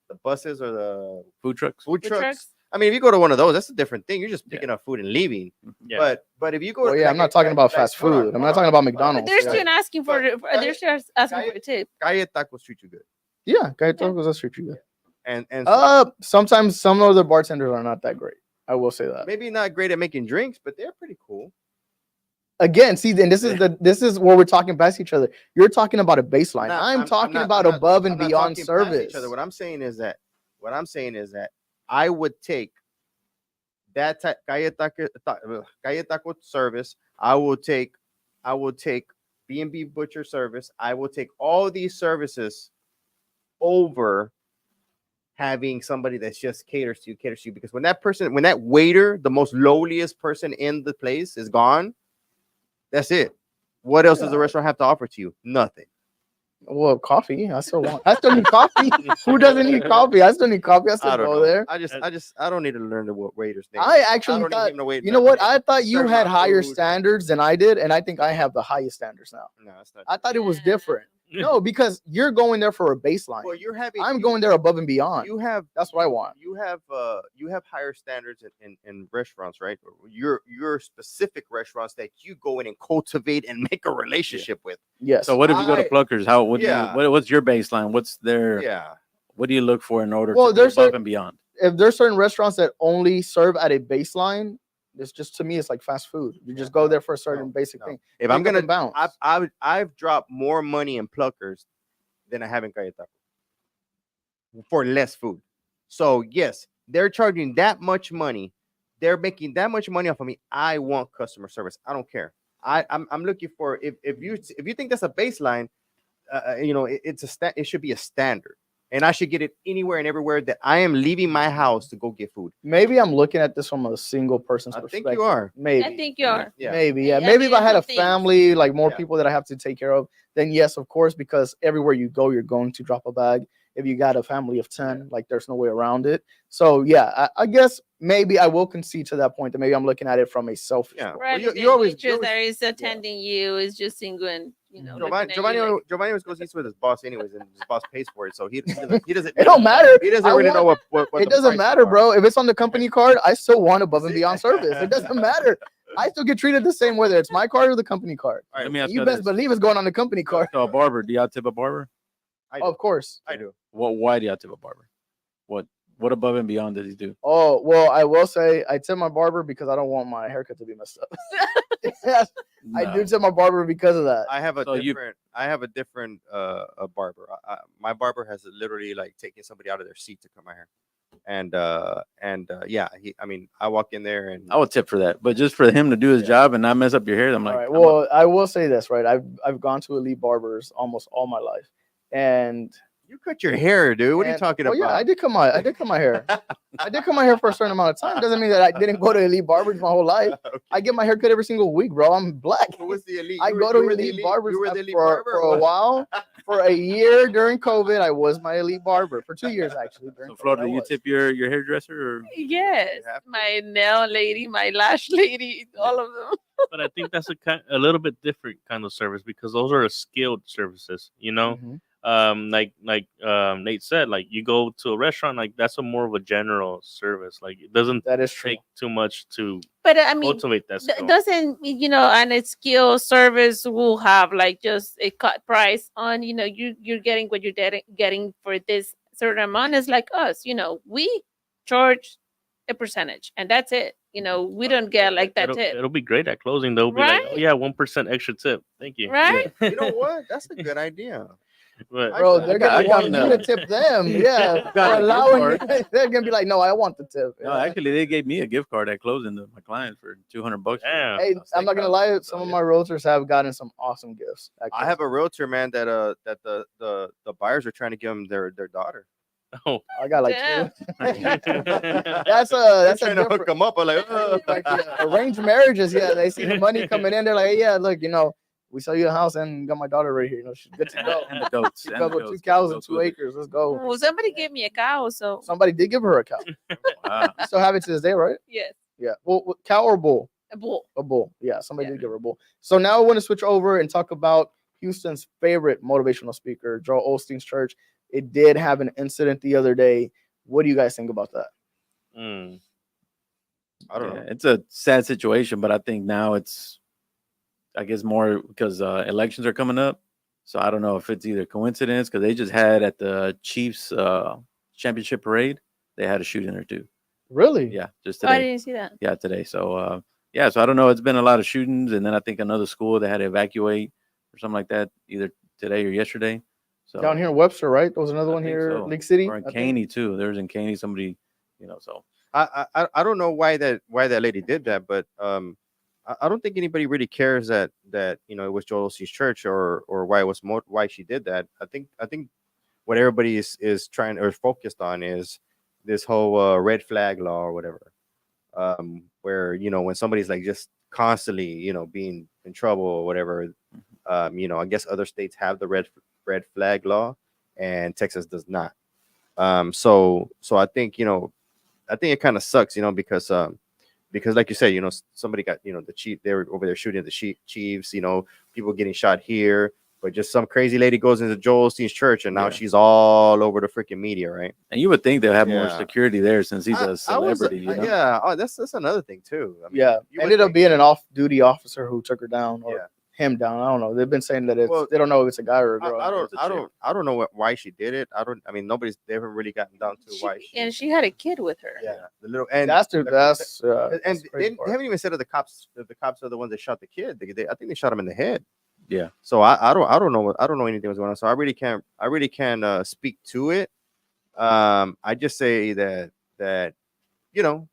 the buses or the Food trucks. food Food trucks. trucks? I mean, if you go to one of those, that's a different thing. You're just Yeah. picking up food and leaving. Yeah. But if you go, Well, yeah, like I'm not a- talking about like- fast hold on, food. I'm hold not on. talking about But McDonald's. they're Yeah. still asking for But- they're still asking for a tip. Calle Tacos treat you good, Yeah, Calle Tacos, that's true. Yeah. and Sometimes some of the bartenders are not that great. I will say that. maybe not great at making drinks, but they're pretty cool. Again, see, and this is where we're talking past each other. You're talking about a baseline. I'm talking not- about I'm not- above and I'm not beyond talking past service. each other. What I'm saying is that I would take that Calle Taco service. I will take B&B Butcher service. I will take all these services over having somebody that's just caters to you, because when that waiter, the most lowliest person in the place, is gone, that's it. What else does the Yeah. restaurant have to offer to you? Nothing. Well, coffee. I still need coffee. Who doesn't need coffee? I still need coffee. I still I don't go know. there. I don't need to learn the waiter's name. I actually don't need thought, him to wait. you know what? I thought you serve had my higher food. standards than I did, and I think I have the highest standards now. No, that's not. I thought it was Yeah. different. No, because you're going there for a baseline. Well, you're having. I'm going there above and beyond. You have. That's what I want. You have higher standards in restaurants, right? Your specific restaurants that you go in and cultivate and make a relationship with. Yes. So what if you go to I- Pluckers? How what do Yeah. you, what's your baseline? What's their Yeah. what do you look for in order Well, to be there's above a- and beyond? if there's certain restaurants that only serve at a baseline, it's just, to me, it's like fast food. You just go there for a certain basic no. thing. If Pick I'm up gonna and bounce. I've dropped more money in Pluckers than I have in Calle Taco for less food. So yes, they're charging that much money. They're making that much money off of me. I want customer service. I don't care. I'm looking for, if you think that's a baseline, you know, it should be a standard, and I should get it anywhere and everywhere that I am leaving my house to go get food. Maybe I'm looking at this from a single person's I perspective. think you are. Maybe. I think you are. Yeah. Maybe, yeah. Yeah, Maybe if I had a things. family, like more Yeah. people that I have to take care of, then yes, of course, because everywhere you go, you're going to drop a bag. If you got a family of 10, like there's no way around it. So yeah, I guess maybe I will concede to that point that maybe I'm looking at it from a selfish. Yeah. point. Right. you the always- waitress you always- that is attending you is just single, you know. Giovanni, looking at you like- Giovanni always goes eats with his boss anyways, and his boss pays for it, so he doesn't. It don't matter. He doesn't I really want- know what It the doesn't prices matter, are. bro. If it's on the company card, I still want above and beyond service. It doesn't matter. I still get treated the same whether it's my card or the company card. All right, Let me ask You you best this. believe it's going on the company card. So a barber, do y'all tip a barber? I do. Of course. I do. Why do y'all tip a barber? What above and beyond does he do? Oh, well, I will say I tip my barber because I don't want my haircut to be messed up. Yes, I do No. tip my barber because of that. I have a So you- different a barber. My barber has literally like taken somebody out of their seat to cut my hair, and yeah, I mean, I walk in there and I would tip for that, but just for him to do his Yeah. job and not mess up your hair, I'm like, All right. I'm a- Well, I will say this, right? I've gone to elite barbers almost all my life, and you cut your hair, dude. What are you and- talking well, about? Yeah, I did cut my hair. I did cut my hair for a certain amount of time. Doesn't mean that I didn't go to elite barbers my whole life. Okay. I get my hair cut every single week, bro. I'm black. Who was the elite? I You were- go you to were the elite barbers You were the elite for barber a or what? while. For a year during COVID, I was my elite barber. For 2 years, actually. During So COVID, Florida, I do you was. tip your hairdresser or Yes, have to. my nail lady, my lash lady, all of them. But I think that's a little bit different kind of service because those are skilled services, you know. Mhm. Like Nate said, like you go to a restaurant, like that's a more of a general service. Like it doesn't That is true. take too much to But I mean, cultivate that skill. doesn't and a skill service will have like just a cut price on you're getting what you're getting for this certain amount. It's like us, we charge a percentage and that's it. We don't get like that tip, It'll be great at closing. They'll be like, oh Right? yeah, 1% extra tip. Thank you. right? You know what? That's a good idea. But Bro, I they're got- gonna I want got you to tip them. Yeah. got For a gift allowing they're gonna be like, no, I want the tip. no? Yeah. Actually, they gave me a gift card at closing to my clients for $200. Damn. Hey, I'm not gonna lie, some of my realtors have gotten some awesome gifts. I have a realtor, man, that the buyers are trying to give him their daughter. Oh. I got like Damn. two. That's a trying to hook different. them up. I'm like, Like arranged marriages, yeah. They see the money coming in, they're like, hey, yeah, look, we sell you a house and got my daughter right here. She's good to go. And the goats. She and comes the with goats, 2 the cows and goats 2 with it. acres. Let's go. Well, somebody gave me a cow, so Somebody did give her a cow. Wow. You still have it to this day, right? yes, Yeah. Well, cow or bull? a bull. A bull. Yeah, somebody Yeah. did give her a bull. So now I want to switch over and talk about Houston's favorite motivational speaker, Joel Osteen's church. It did have an incident the other day. What do you guys think about that? Mm. I don't Yeah, know. it's a sad situation, but I think now it's, I guess, more because elections are coming up. So I don't know if it's either coincidence because they just had at the Chiefs championship parade, they had a shooting or two. Really? Yeah, just Oh, I today. didn't see that. Yeah, today. So yeah, so I don't know. It's been a lot of shootings, and then I think another school they had to evacuate or something like that, either today or yesterday. So Down here in Webster, right? There was another I one think here, so. League City. or in I think. Caney too. There's in Caney somebody, so I don't know why that lady did that, but I don't think anybody really cares that it was Joel Osteen's church or why it was why she did that. I think what everybody is trying or focused on is this whole red flag law or whatever, where when somebody's like just constantly being in trouble or whatever, I guess other states have the red flag law and Texas does not. So I think it kind of sucks, because like you said, somebody got, the chief, they were over there shooting at the Chiefs, people getting shot here, but just some crazy lady goes into Joel Osteen's church and now Yeah. she's all over the freaking media, right? and you would think they'll have more Yeah. security there since he's I- a celebrity. yeah. Oh, that's another thing too. I mean, Yeah, you would ended up think- being an off-duty officer who took her down or Yeah. him down. I don't know. They've been saying that Well, they don't know if it's a guy or a girl. I don't know why she did it. I mean, they haven't really gotten down to why And she had a kid with her. yeah, the little and That's the- and that's the crazy they part. haven't even said that the cops are the ones that shot the kid. I think they shot him in the head. Yeah. So I don't know anything was going on. So I really can't speak to it. I just say that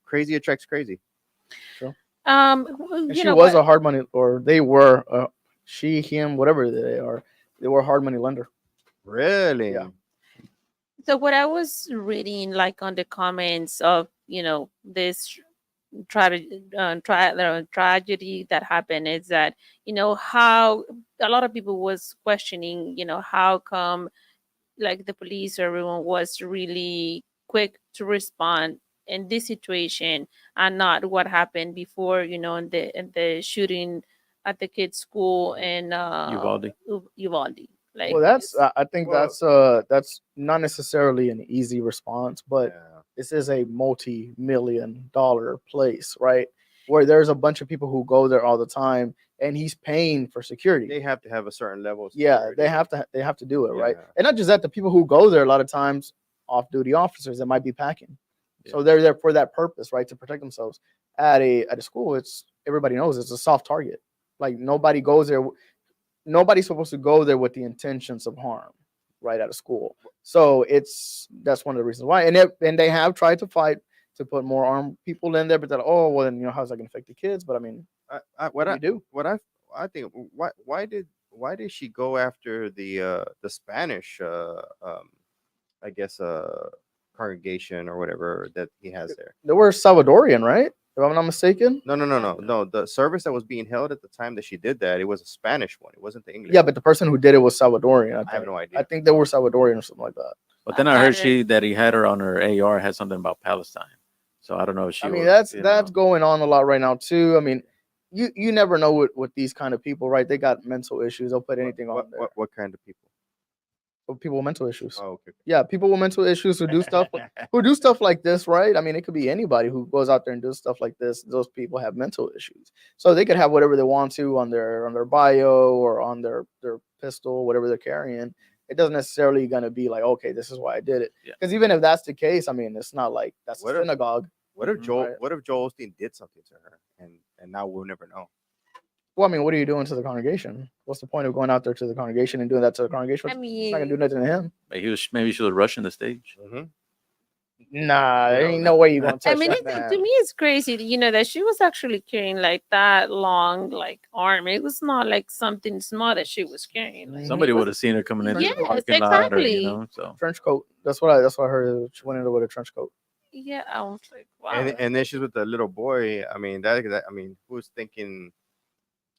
crazy attracts crazy. And You she know was what? a hard money, or they were, she, him, whatever they are. They were a hard money lender. Really? Yeah. So what I was reading, like on the comments of this tragedy that happened, is that how a lot of people was questioning, how come like the police or everyone was really quick to respond in this situation and not what happened before, in the shooting at the kids' school in Uvalde. Uvalde. Like, Well, that's it's- I think Well- that's not necessarily an easy response, but Yeah. this is a multi-million-dollar place, right? Where there's a bunch of people who go there all the time, and he's paying for security. They have to have a certain level. Of Yeah, security. they have to do it, right? Yeah. And not just that, the people who go there a lot of times, off-duty officers that might be packing. So they're there for that purpose, right? To protect themselves. At a school, it's everybody knows it's a soft target. Like nobody goes there. Nobody's supposed to go there with the intentions of harm, right? At a school. So that's one of the reasons why. And they have tried to fight to put more armed people in there, but they're well, then how's that gonna affect the kids? But I mean, what do you do? I think why did she go after the Spanish I guess congregation or whatever that he has there? They were Salvadorian, right? If I'm not mistaken. No. The service that was being held at the time that she did that, it was a Spanish one. It wasn't the English. Yeah, but the person who did it was Salvadorian. I have no idea. I think they were Salvadorian or something like that. But then I heard Saturday. that he had her on her AR had something about Palestine. So I don't know if she. I mean, was, that's going on a lot right now too. I mean, you never know with these kind of people, right? They got mental issues. They'll put anything on there. What kind of people? People with mental issues. Oh, okay. Yeah, people with mental issues who do stuff like this, right? I mean, it could be anybody who goes out there and does stuff like this. Those people have mental issues, so they could have whatever they want to on their bio or on their pistol, whatever they're carrying. It doesn't necessarily gonna be like, okay, this is why I did it. Yeah. Because even if that's the case, I mean, it's not like that's What a if- synagogue. What if Joel? Right. What if Joel Osteen did something to her, and now we'll never know? Well, I mean, what are you doing to the congregation? What's the point of going out there to the congregation and doing that to the congregation? I It's not gonna do mean, nothing to him. maybe she was rushing the stage. Mm-hmm. Nah, there You know, ain't no way you gonna I touch mean, that to man. me, it's crazy, that she was actually carrying like that long, like arm. It was not like something small that she was carrying. Like, Somebody it would was, have seen her coming into the yes, parking lot, or exactly. so. Trench coat. That's what I heard. She went in with a trench coat. Yeah, I was like, wow. and then she's with the little boy. I mean, I mean, who's thinking?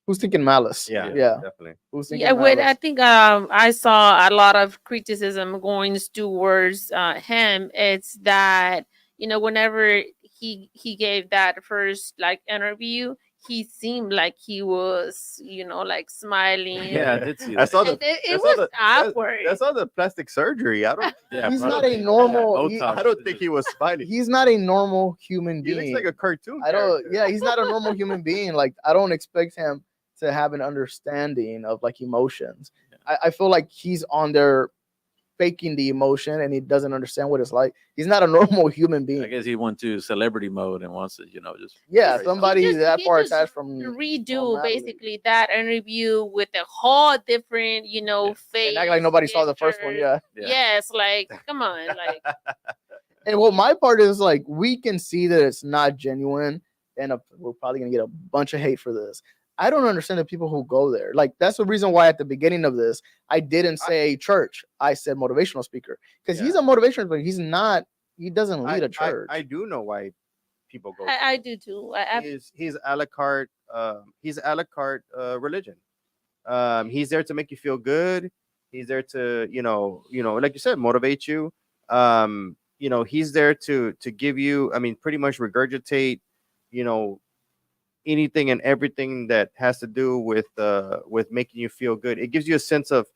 Who's thinking malice? Yeah, Yeah. definitely. Who's thinking Yeah, when I malice? think I saw a lot of criticism going towards him. It's that whenever he gave that first like interview, he seemed like he was like smiling. Yeah, I did see I that. saw And the. it I saw was the. awkward. That's all the plastic surgery. I don't. Yeah, He's not probably. a normal. Botox I don't to think just- he was smiling. He's not a normal human He being. looks like a cartoon. I don't. character. Yeah, he's not a normal human being. Like I don't expect him to have an understanding of like emotions. I feel like he's on there faking the emotion and he doesn't understand what it's like. He's not a normal human I being. guess he went to celebrity mode and wants to, just Yeah, Right. somebody He just- that he far just attached from redo Madeline. basically that interview with a whole different face and act like nobody saw the first one. gestures. Yeah. Yes, like come on, like And well, my part is like we can see that it's not genuine, and we're probably gonna get a bunch of hate for this. I don't understand the people who go there. Like that's the reason why at the beginning of this I didn't say church. I said motivational speaker because he's a motivational speaker. He's not. He doesn't lead a church. I do know why people go. I do too. He's a la carte. He's a la carte religion. He's there to make you feel good. He's there to like you said, motivate you. He's there to give you. I mean, pretty much regurgitate. Anything and everything that has to do with making you feel good. It gives you a sense of.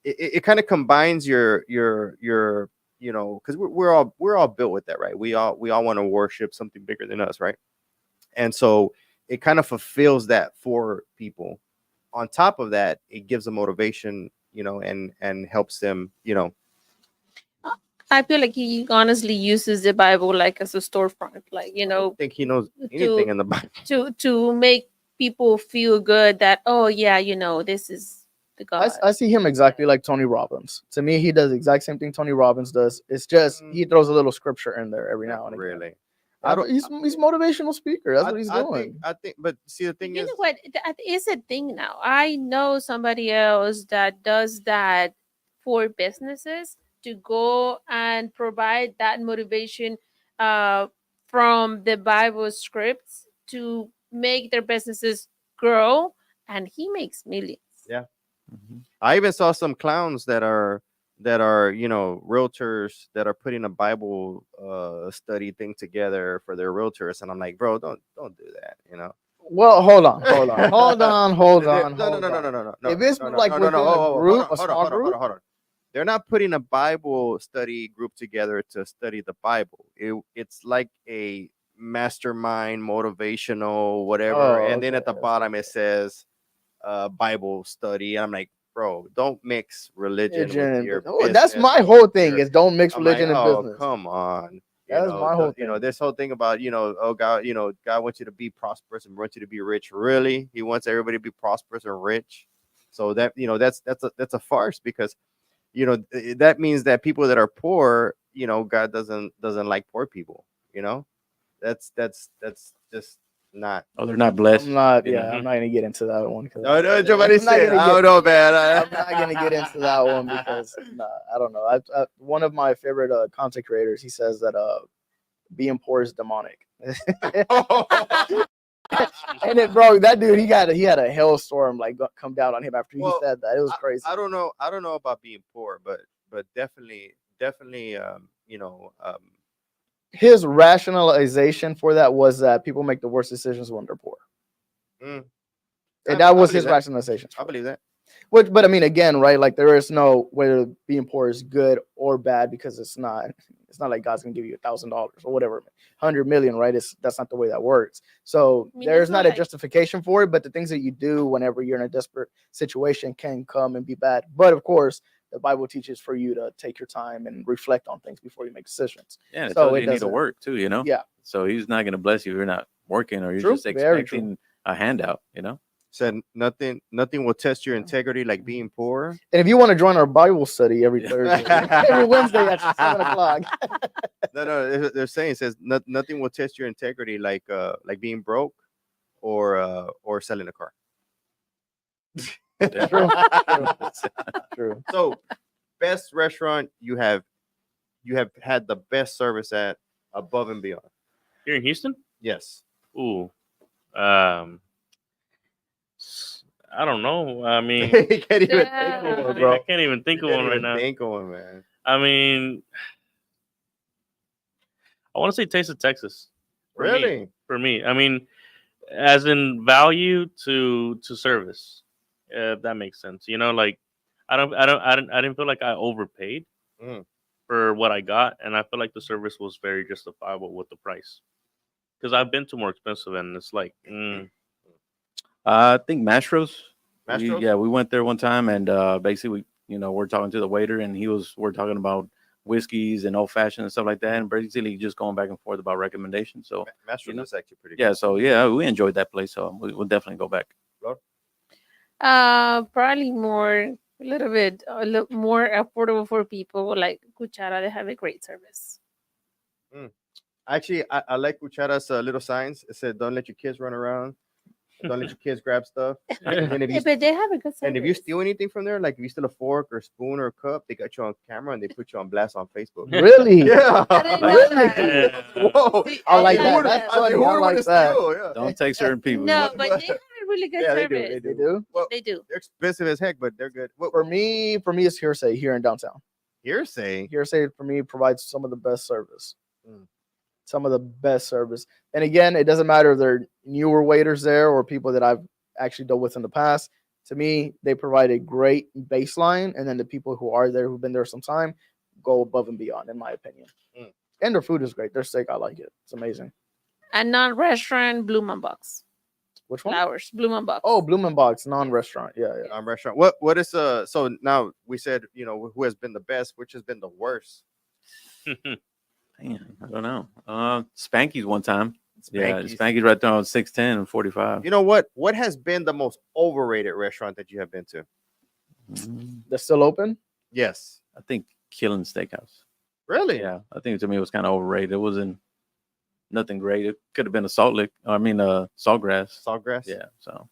It kind of combines your because we're all built with that, right? We all want to worship something bigger than us, right? And so it kind of fulfills that for people. On top of that, it gives them motivation, and helps them, I feel like he honestly uses the Bible like as a storefront, like I don't think he knows anything in the Bible. to make people feel good that this is the God. I see him exactly like Tony Robbins. To me, he does the exact same thing Tony Robbins does. It's just he throws a little scripture in there every now and again. Really. He's motivational speaker. That's what he's doing. I think, but see, the thing You is, know what? That is a thing now. I know somebody else that does that for businesses to go and provide that motivation from the Bible scripts to make their businesses grow, and he makes millions. Yeah. I even saw some clowns that are realtors that are putting a Bible study thing together for their realtors, and I'm like, bro, don't do that, Well, hold on. No. If it's like within a group, a small group? Hold on. They're not putting a Bible study group together to study the Bible. It's like a mastermind, motivational, whatever. And then at the bottom it says Bible study. And I'm like, bro, don't mix religion with your that's business. my whole thing is don't mix I'm religion like, and business. Come on. That's my whole thing. This whole thing about, oh God, God wants you to be prosperous and wants you to be rich. Really? He wants everybody to be prosperous and rich. So that, that's a farce, because, that means that people that are poor, God doesn't like poor people, that's just not. Oh, they're not blessed. I'm not Yeah. gonna get into that one. No, Giovanni I'm not said, gonna I don't get- know, man. I'm not gonna get into that one because I don't know. One of my favorite content creators, he says that being poor is demonic. And then, bro, that dude, he had a hailstorm like come down on him after he said that. It was crazy. I don't know about being poor, but definitely, His rationalization for that was that people make the worst decisions when they're poor, mm, and that was believe his that. rationalization. I believe that. But I mean, again, right? Like there is no whether being poor is good or bad because it's not like God's gonna give you $1,000 or whatever, 100 million, right? That's not the way that works. So I mean, there's it's not not a like- justification for it, but the things that you do whenever you're in a desperate situation can come and be bad. But of course, the Bible teaches for you to take your time and reflect on things before you make decisions. Yeah, it So tells it you need to doesn't- work too, Yeah. So he's not going to bless you if you're not working or you're True, just very true. expecting a handout, Said nothing will test your integrity like being poor. And if you want to join our Bible study every Thursday, every Wednesday at 7 o'clock. No, they're saying, it says nothing will test your integrity like being broke or selling a car. True. True. So, best restaurant you have had the best service at above and beyond. Here in Houston? Yes. Ooh. I don't know. I mean, You can't even Yeah. think of one, I bro. can't even think of You one can't right even now. Think of one, man. I mean, I want to say Taste of Texas. For me. Really? For me, I mean, as in value to service, if that makes sense. You know, like I didn't feel like I overpaid Mm. for what I got, and I feel like the service was very justifiable with the price. Because I've been to more expensive, and it's like, I think Mastro's. Mastro's? We went there one time, and basically, we're talking to the waiter, and we're talking about whiskeys and old fashioned and stuff like that, and basically just going back and forth about recommendations. So Mastro's is actually pretty good. yeah, so yeah, we enjoyed that place, so we'll definitely go back. Probably a little more affordable for people like Cuchara. They have a great service. Actually, I like Cuchara's little signs. It said, "Don't let your kids run around. Don't let your kids grab stuff." And then if Yeah, you but they have a good service. and if you steal anything from there, like if you steal a fork or spoon or a cup, they got you on camera and they put you on blast on Facebook. Really? Yeah. I didn't know Really? that. Whoa. See, I like didn't that. know That's I mean, funny. who I would like wanna that. steal? Yeah. Don't take certain people. No, but they have a really good Yeah, they do, service. they They do. Well, They do. they're expensive as heck, but they're good. What For me, it's Hearsay here in downtown. hearsay? Hearsay for me provides some of the best service. Mm. Some of the best service. And again, it doesn't matter if they're newer waiters there or people that I've actually dealt with in the past. To me, they provide a great baseline, and then the people who are there, who've been there some time, go above and beyond, in my opinion. Mm. And their food is great. Their steak, I like it. It's amazing. And non-restaurant Blue Man Box. Which one? Flowers. Blue Man Box. Oh, Blumenbach's non-restaurant. Yeah, yeah. Restaurant. What is so now we said, who has been the best, which has been the worst? Man, I don't know. Spanky's one time. Yeah, Spanky's. Spanky's right there on 610 and 45. You know what? What has been the most overrated restaurant that you have been to? They're still open? Mm, Yes. I think Killing Steakhouse. Really? Yeah, I think to me it was kind of overrated. It wasn't nothing great. It could have been a Saltgrass. Sawgrass. Yeah, so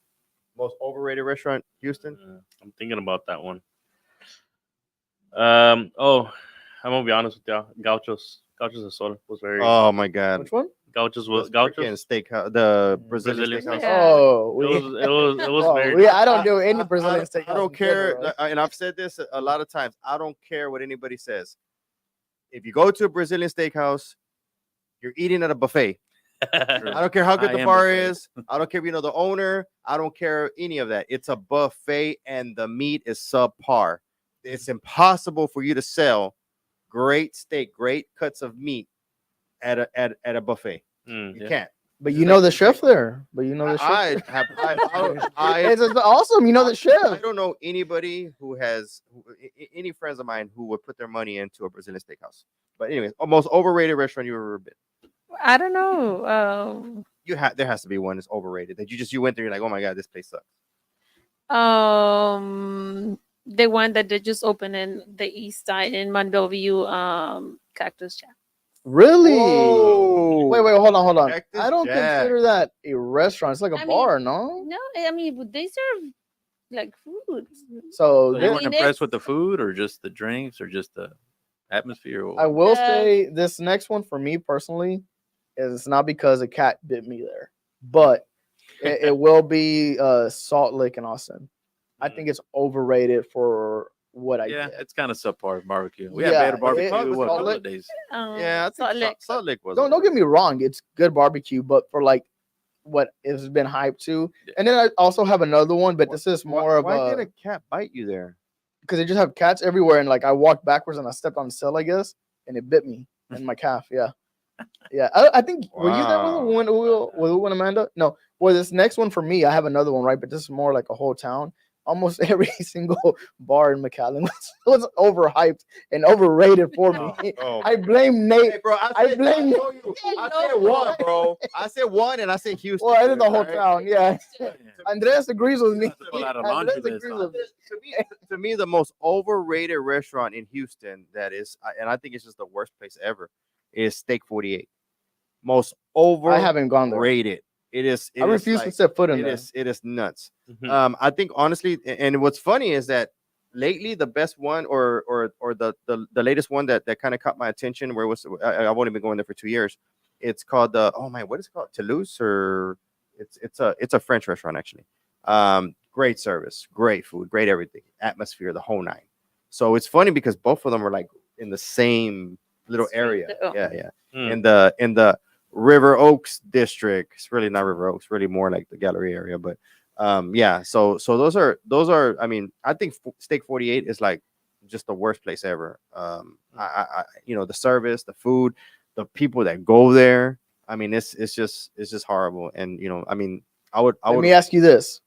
Most overrated restaurant, Houston. I'm thinking about that one. I'm gonna be honest with y'all. Gauchos de Sol was very. Oh my God. Which one? Gauchos was The freaking Gauchos. steakhouse, the Brazilian Brazilian steakhouse. Yeah. Oh, It was oh, very. I don't do any Brazilian steak. I don't care, and I've said this a lot of times. I don't care what anybody says. If you go to a Brazilian steakhouse, you're eating at a buffet. I don't care how good I the am bar buffet. is. I don't care if you know the owner. I don't care any of that. It's a buffet, and the meat is subpar. It's impossible for you to sell great steak, great cuts of meat at a buffet. You Yeah. can't. But you know the chef there. I It's awesome. You know the I chef. don't know anybody who has any friends of mine who would put their money into a Brazilian steakhouse. But anyways, most overrated restaurant you've ever been. I don't know. There has to be one that's overrated that you went there. You're like, oh my God, this place sucks. The one that they just opened in the east side in Montville View, Cactus Jack. Really? Whoa. Wait, hold on. Cactus I don't Jack. consider that a restaurant. It's like a I mean, bar, no? No, I mean they serve like food. So So you this- weren't mean, impressed it's- with the food or just the drinks or just the atmosphere? Or I will Uh, say this next one for me personally is not because a cat bit me there, but it will be Salt Lake in Austin. I think it's overrated for what I yeah, get. it's kind of subpar barbecue. We Yeah, had better it- barbecue it was what, a Salt couple Lake- of days. Yeah, I think Salt Lake. Salt Lake was. Don't get me wrong, it's good barbecue, but for like what has been hyped to. Yeah. And then I also have another one, but this is more Why of did a a cat bite you there? because they just have cats everywhere, and like I walked backwards and I stepped on the cell, I guess, and it bit me in my calf. Yeah, yeah. I think were you there Wow. when Amanda? No. Well, this next one for me, I have another one, right? But this is more like a whole town. almost every single bar in McAllen was overhyped and overrated for me. Oh, I blame Nate. hey, bro, I blame told you, I said one, bro. I said one, and I said Houston. Well, I did the dude, whole alright? town. Yeah, Yeah. Andres agrees with me. That's a lot of laundry Andres list, agrees huh? with me. To me, the most overrated restaurant in Houston that is, and I think it's just the worst place ever, is Steak 48. Most I haven't gone there. overrated. It is. I refuse to set foot in It there. is. It is nuts. Mhm. I think honestly, and what's funny is that lately the best one, or the latest one that kind of caught my attention, where it was I've only been going there for 2 years. It's called the what is it called? Toulouse, or it's a French restaurant actually. Great service, great food, great everything, atmosphere, the whole nine. So it's funny because both of them are like in the same little area. Oh. Yeah. Mm. In the River Oaks district. It's really not River Oaks, really more like the Gallery area. But yeah, so those are. I mean, I think Steak 48 is like just the worst place ever. I the service, the food, the people that go there. I mean, it's just horrible. And I mean, I would Let me ask you this: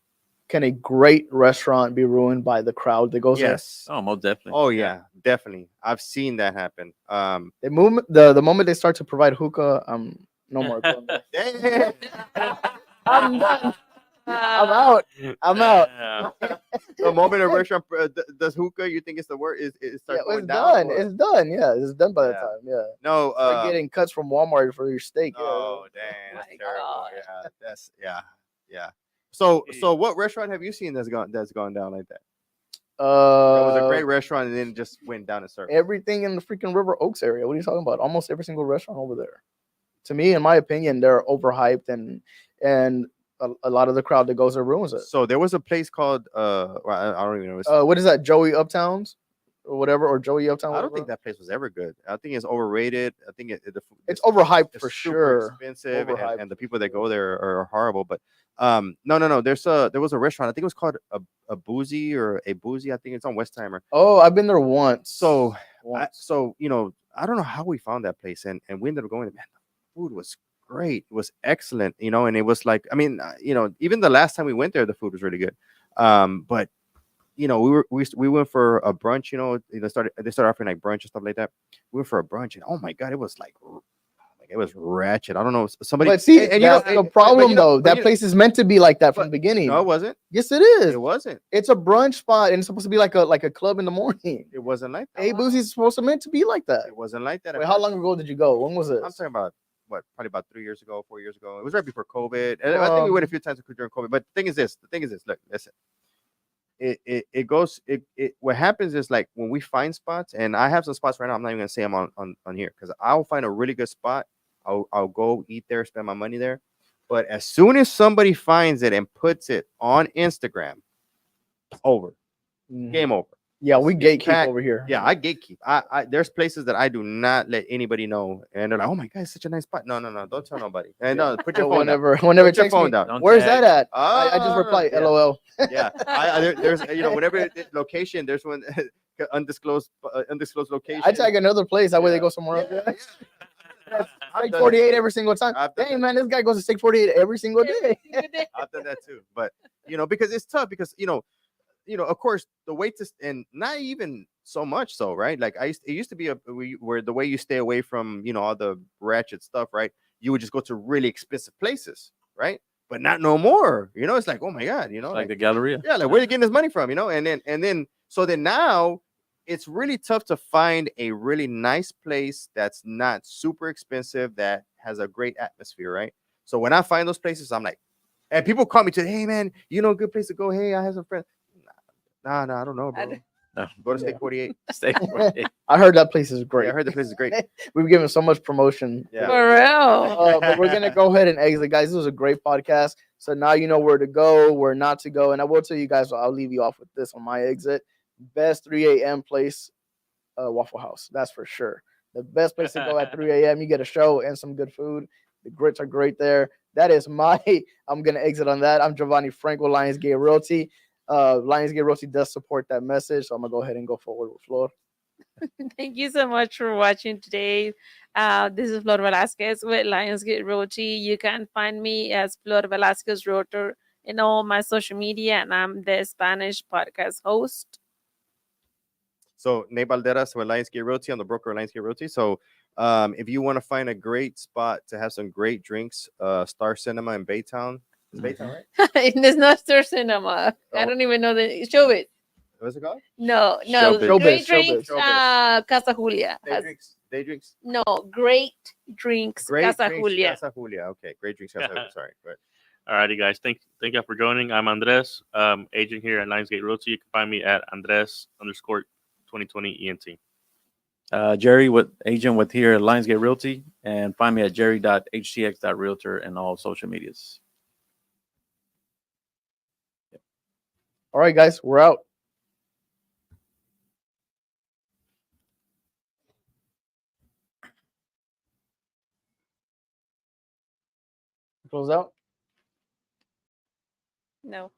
can a great restaurant be ruined by the crowd that goes yes. Oh, most definitely. Oh yeah, definitely. I've seen that happen. there? The moment they start to provide hookah, no more. going there. I'm done. I'm out. I'm out. Yeah. The moment a restaurant does hookah, you think it's the worst? It Yeah, starts going it's down. done. It's done. Yeah, it's done by the Yeah. time. Yeah, No. we're getting cuts from Walmart for your steak. Yeah. Oh dang, that's My terrible. God. Yeah, that's yeah. So what restaurant have you seen that's gone down like that? That was a great restaurant and then it just went down in service. Everything in the freaking River Oaks area. What are you talking about? Almost every single restaurant over there. To me, in my opinion, they're overhyped and a lot of the crowd that goes there ruins it. So there was a place called well, I don't even know. It's- What is that? Joey Uptowns or whatever, or Joey Uptown. I don't whatever? think that place was ever good. I think it's overrated. I think It's overhyped it's for super sure. expensive, Overhyped and the for people that sure. go there are horrible. But no. There was a restaurant. I think it was called a boozy or a boozy. I think it's on Westheimer. Oh, I've been there once. So Once. I don't know how we found that place, and we ended up going. Man, the food was great. It was excellent, and it was like, I mean, even the last time we went there, the food was really good. But we went for a brunch. They started offering like brunch and stuff like that. We went for a brunch, and oh my god, it was like it was ratchet. I don't know, somebody. But see, and that's the problem though. That but place is meant to be like that from the but- beginning. No, it wasn't. Yes, it is. It wasn't. It's a brunch spot and it's supposed to be like a club in the morning. It wasn't like that. Hey, Boozy's supposed to meant to be like that. It wasn't like that. at Wait, how first. long ago did you go? When was this? I'm talking about probably about 3 years ago, 4 years ago. It was right before COVID. And I think we went a few times during COVID. But the thing is this. Look, listen. It goes. What happens is, like, when we find spots, and I have some spots right now. I'm not even gonna say I'm on here because I'll find a really good spot. I'll go eat there, spend my money there. But as soon as somebody finds it and puts it on Instagram, over. Mhm. Game over. Yeah, we It's gatekeep packed. over here. Yeah, I gatekeep. I there's places that I do not let anybody know, and they're like, "Oh my god, it's such a nice spot." No, don't tell nobody. And no, put your But phone down. whenever Put your text phone me, down. Don't where's tag. that at? I just reply, yeah. LOL. Yeah, there's whatever location. There's one undisclosed location. I tag another place. That way they Yeah. go somewhere else. Yeah, Yeah. I've Steak done 48 that. every single time. I've done Dang, man, this guy goes to Steak 48 every single day. I've done that too. But because it's tough because of course the wait to and not even so much so, right? Like it used to be where the way you stay away from all the ratchet stuff, right? You would just go to really expensive places, right? But not no more. It's like, oh my god, Like the Galleria. yeah, like where are you getting this money from? And then so then now it's really tough to find a really nice place that's not super expensive that has a great atmosphere, right? So when I find those places, I'm like, and people call me to, hey man, a good place to go. Hey, I have some friends. Nah, I don't know, bro. No. Go to Steak 48. Steak 48. I heard that place is Yeah, great. I heard the place is great. We've given so much promotion. Yeah. For real. But we're gonna go ahead and exit, guys. This was a great podcast. So now you know where to go, where not to go, and I will tell you guys. I'll leave you off with this on my exit. Best 3 a.m. place, Waffle House. That's for sure. The best place to go at 3 a.m. You get a show and some good food. The grits are great there. That is my. I'm gonna exit on that. I'm Giovanni Franco, Lionsgate Realty. Lionsgate Realty does support that message, so I'm gonna go ahead and go forward with Flor. Thank you so much for watching today. This is Flor Velasquez with Lionsgate Realty. You can find me as Flor Velasquez Realtor in all my social media, and I'm the Spanish podcast host. So Nate Valderas with Lionsgate Realty. I'm the broker of Lionsgate Realty. So if you want to find a great spot to have some great drinks, Star Cinema in Baytown. Is Baytown, right? There's no Star Cinema. I Oh. don't even know the show it. What's it called? No, Showbiz. Great Showbiz, Drinks, Showbiz. Casa Julia. Day drinks. Day drinks. No, Great Drinks, Great Casa drinks. Julia. Casa Julia. Okay. Great drinks. Casa Julia. Sorry. But Alrighty, guys. Thank you for joining. I'm Andres, agent here at Lionsgate Realty. You can find me at Andres_2020 ENT. Jerry, agent with here at Lionsgate Realty, and find me at jerry.htx.realtor and all social medias. All right, guys, we're out. Close out. No.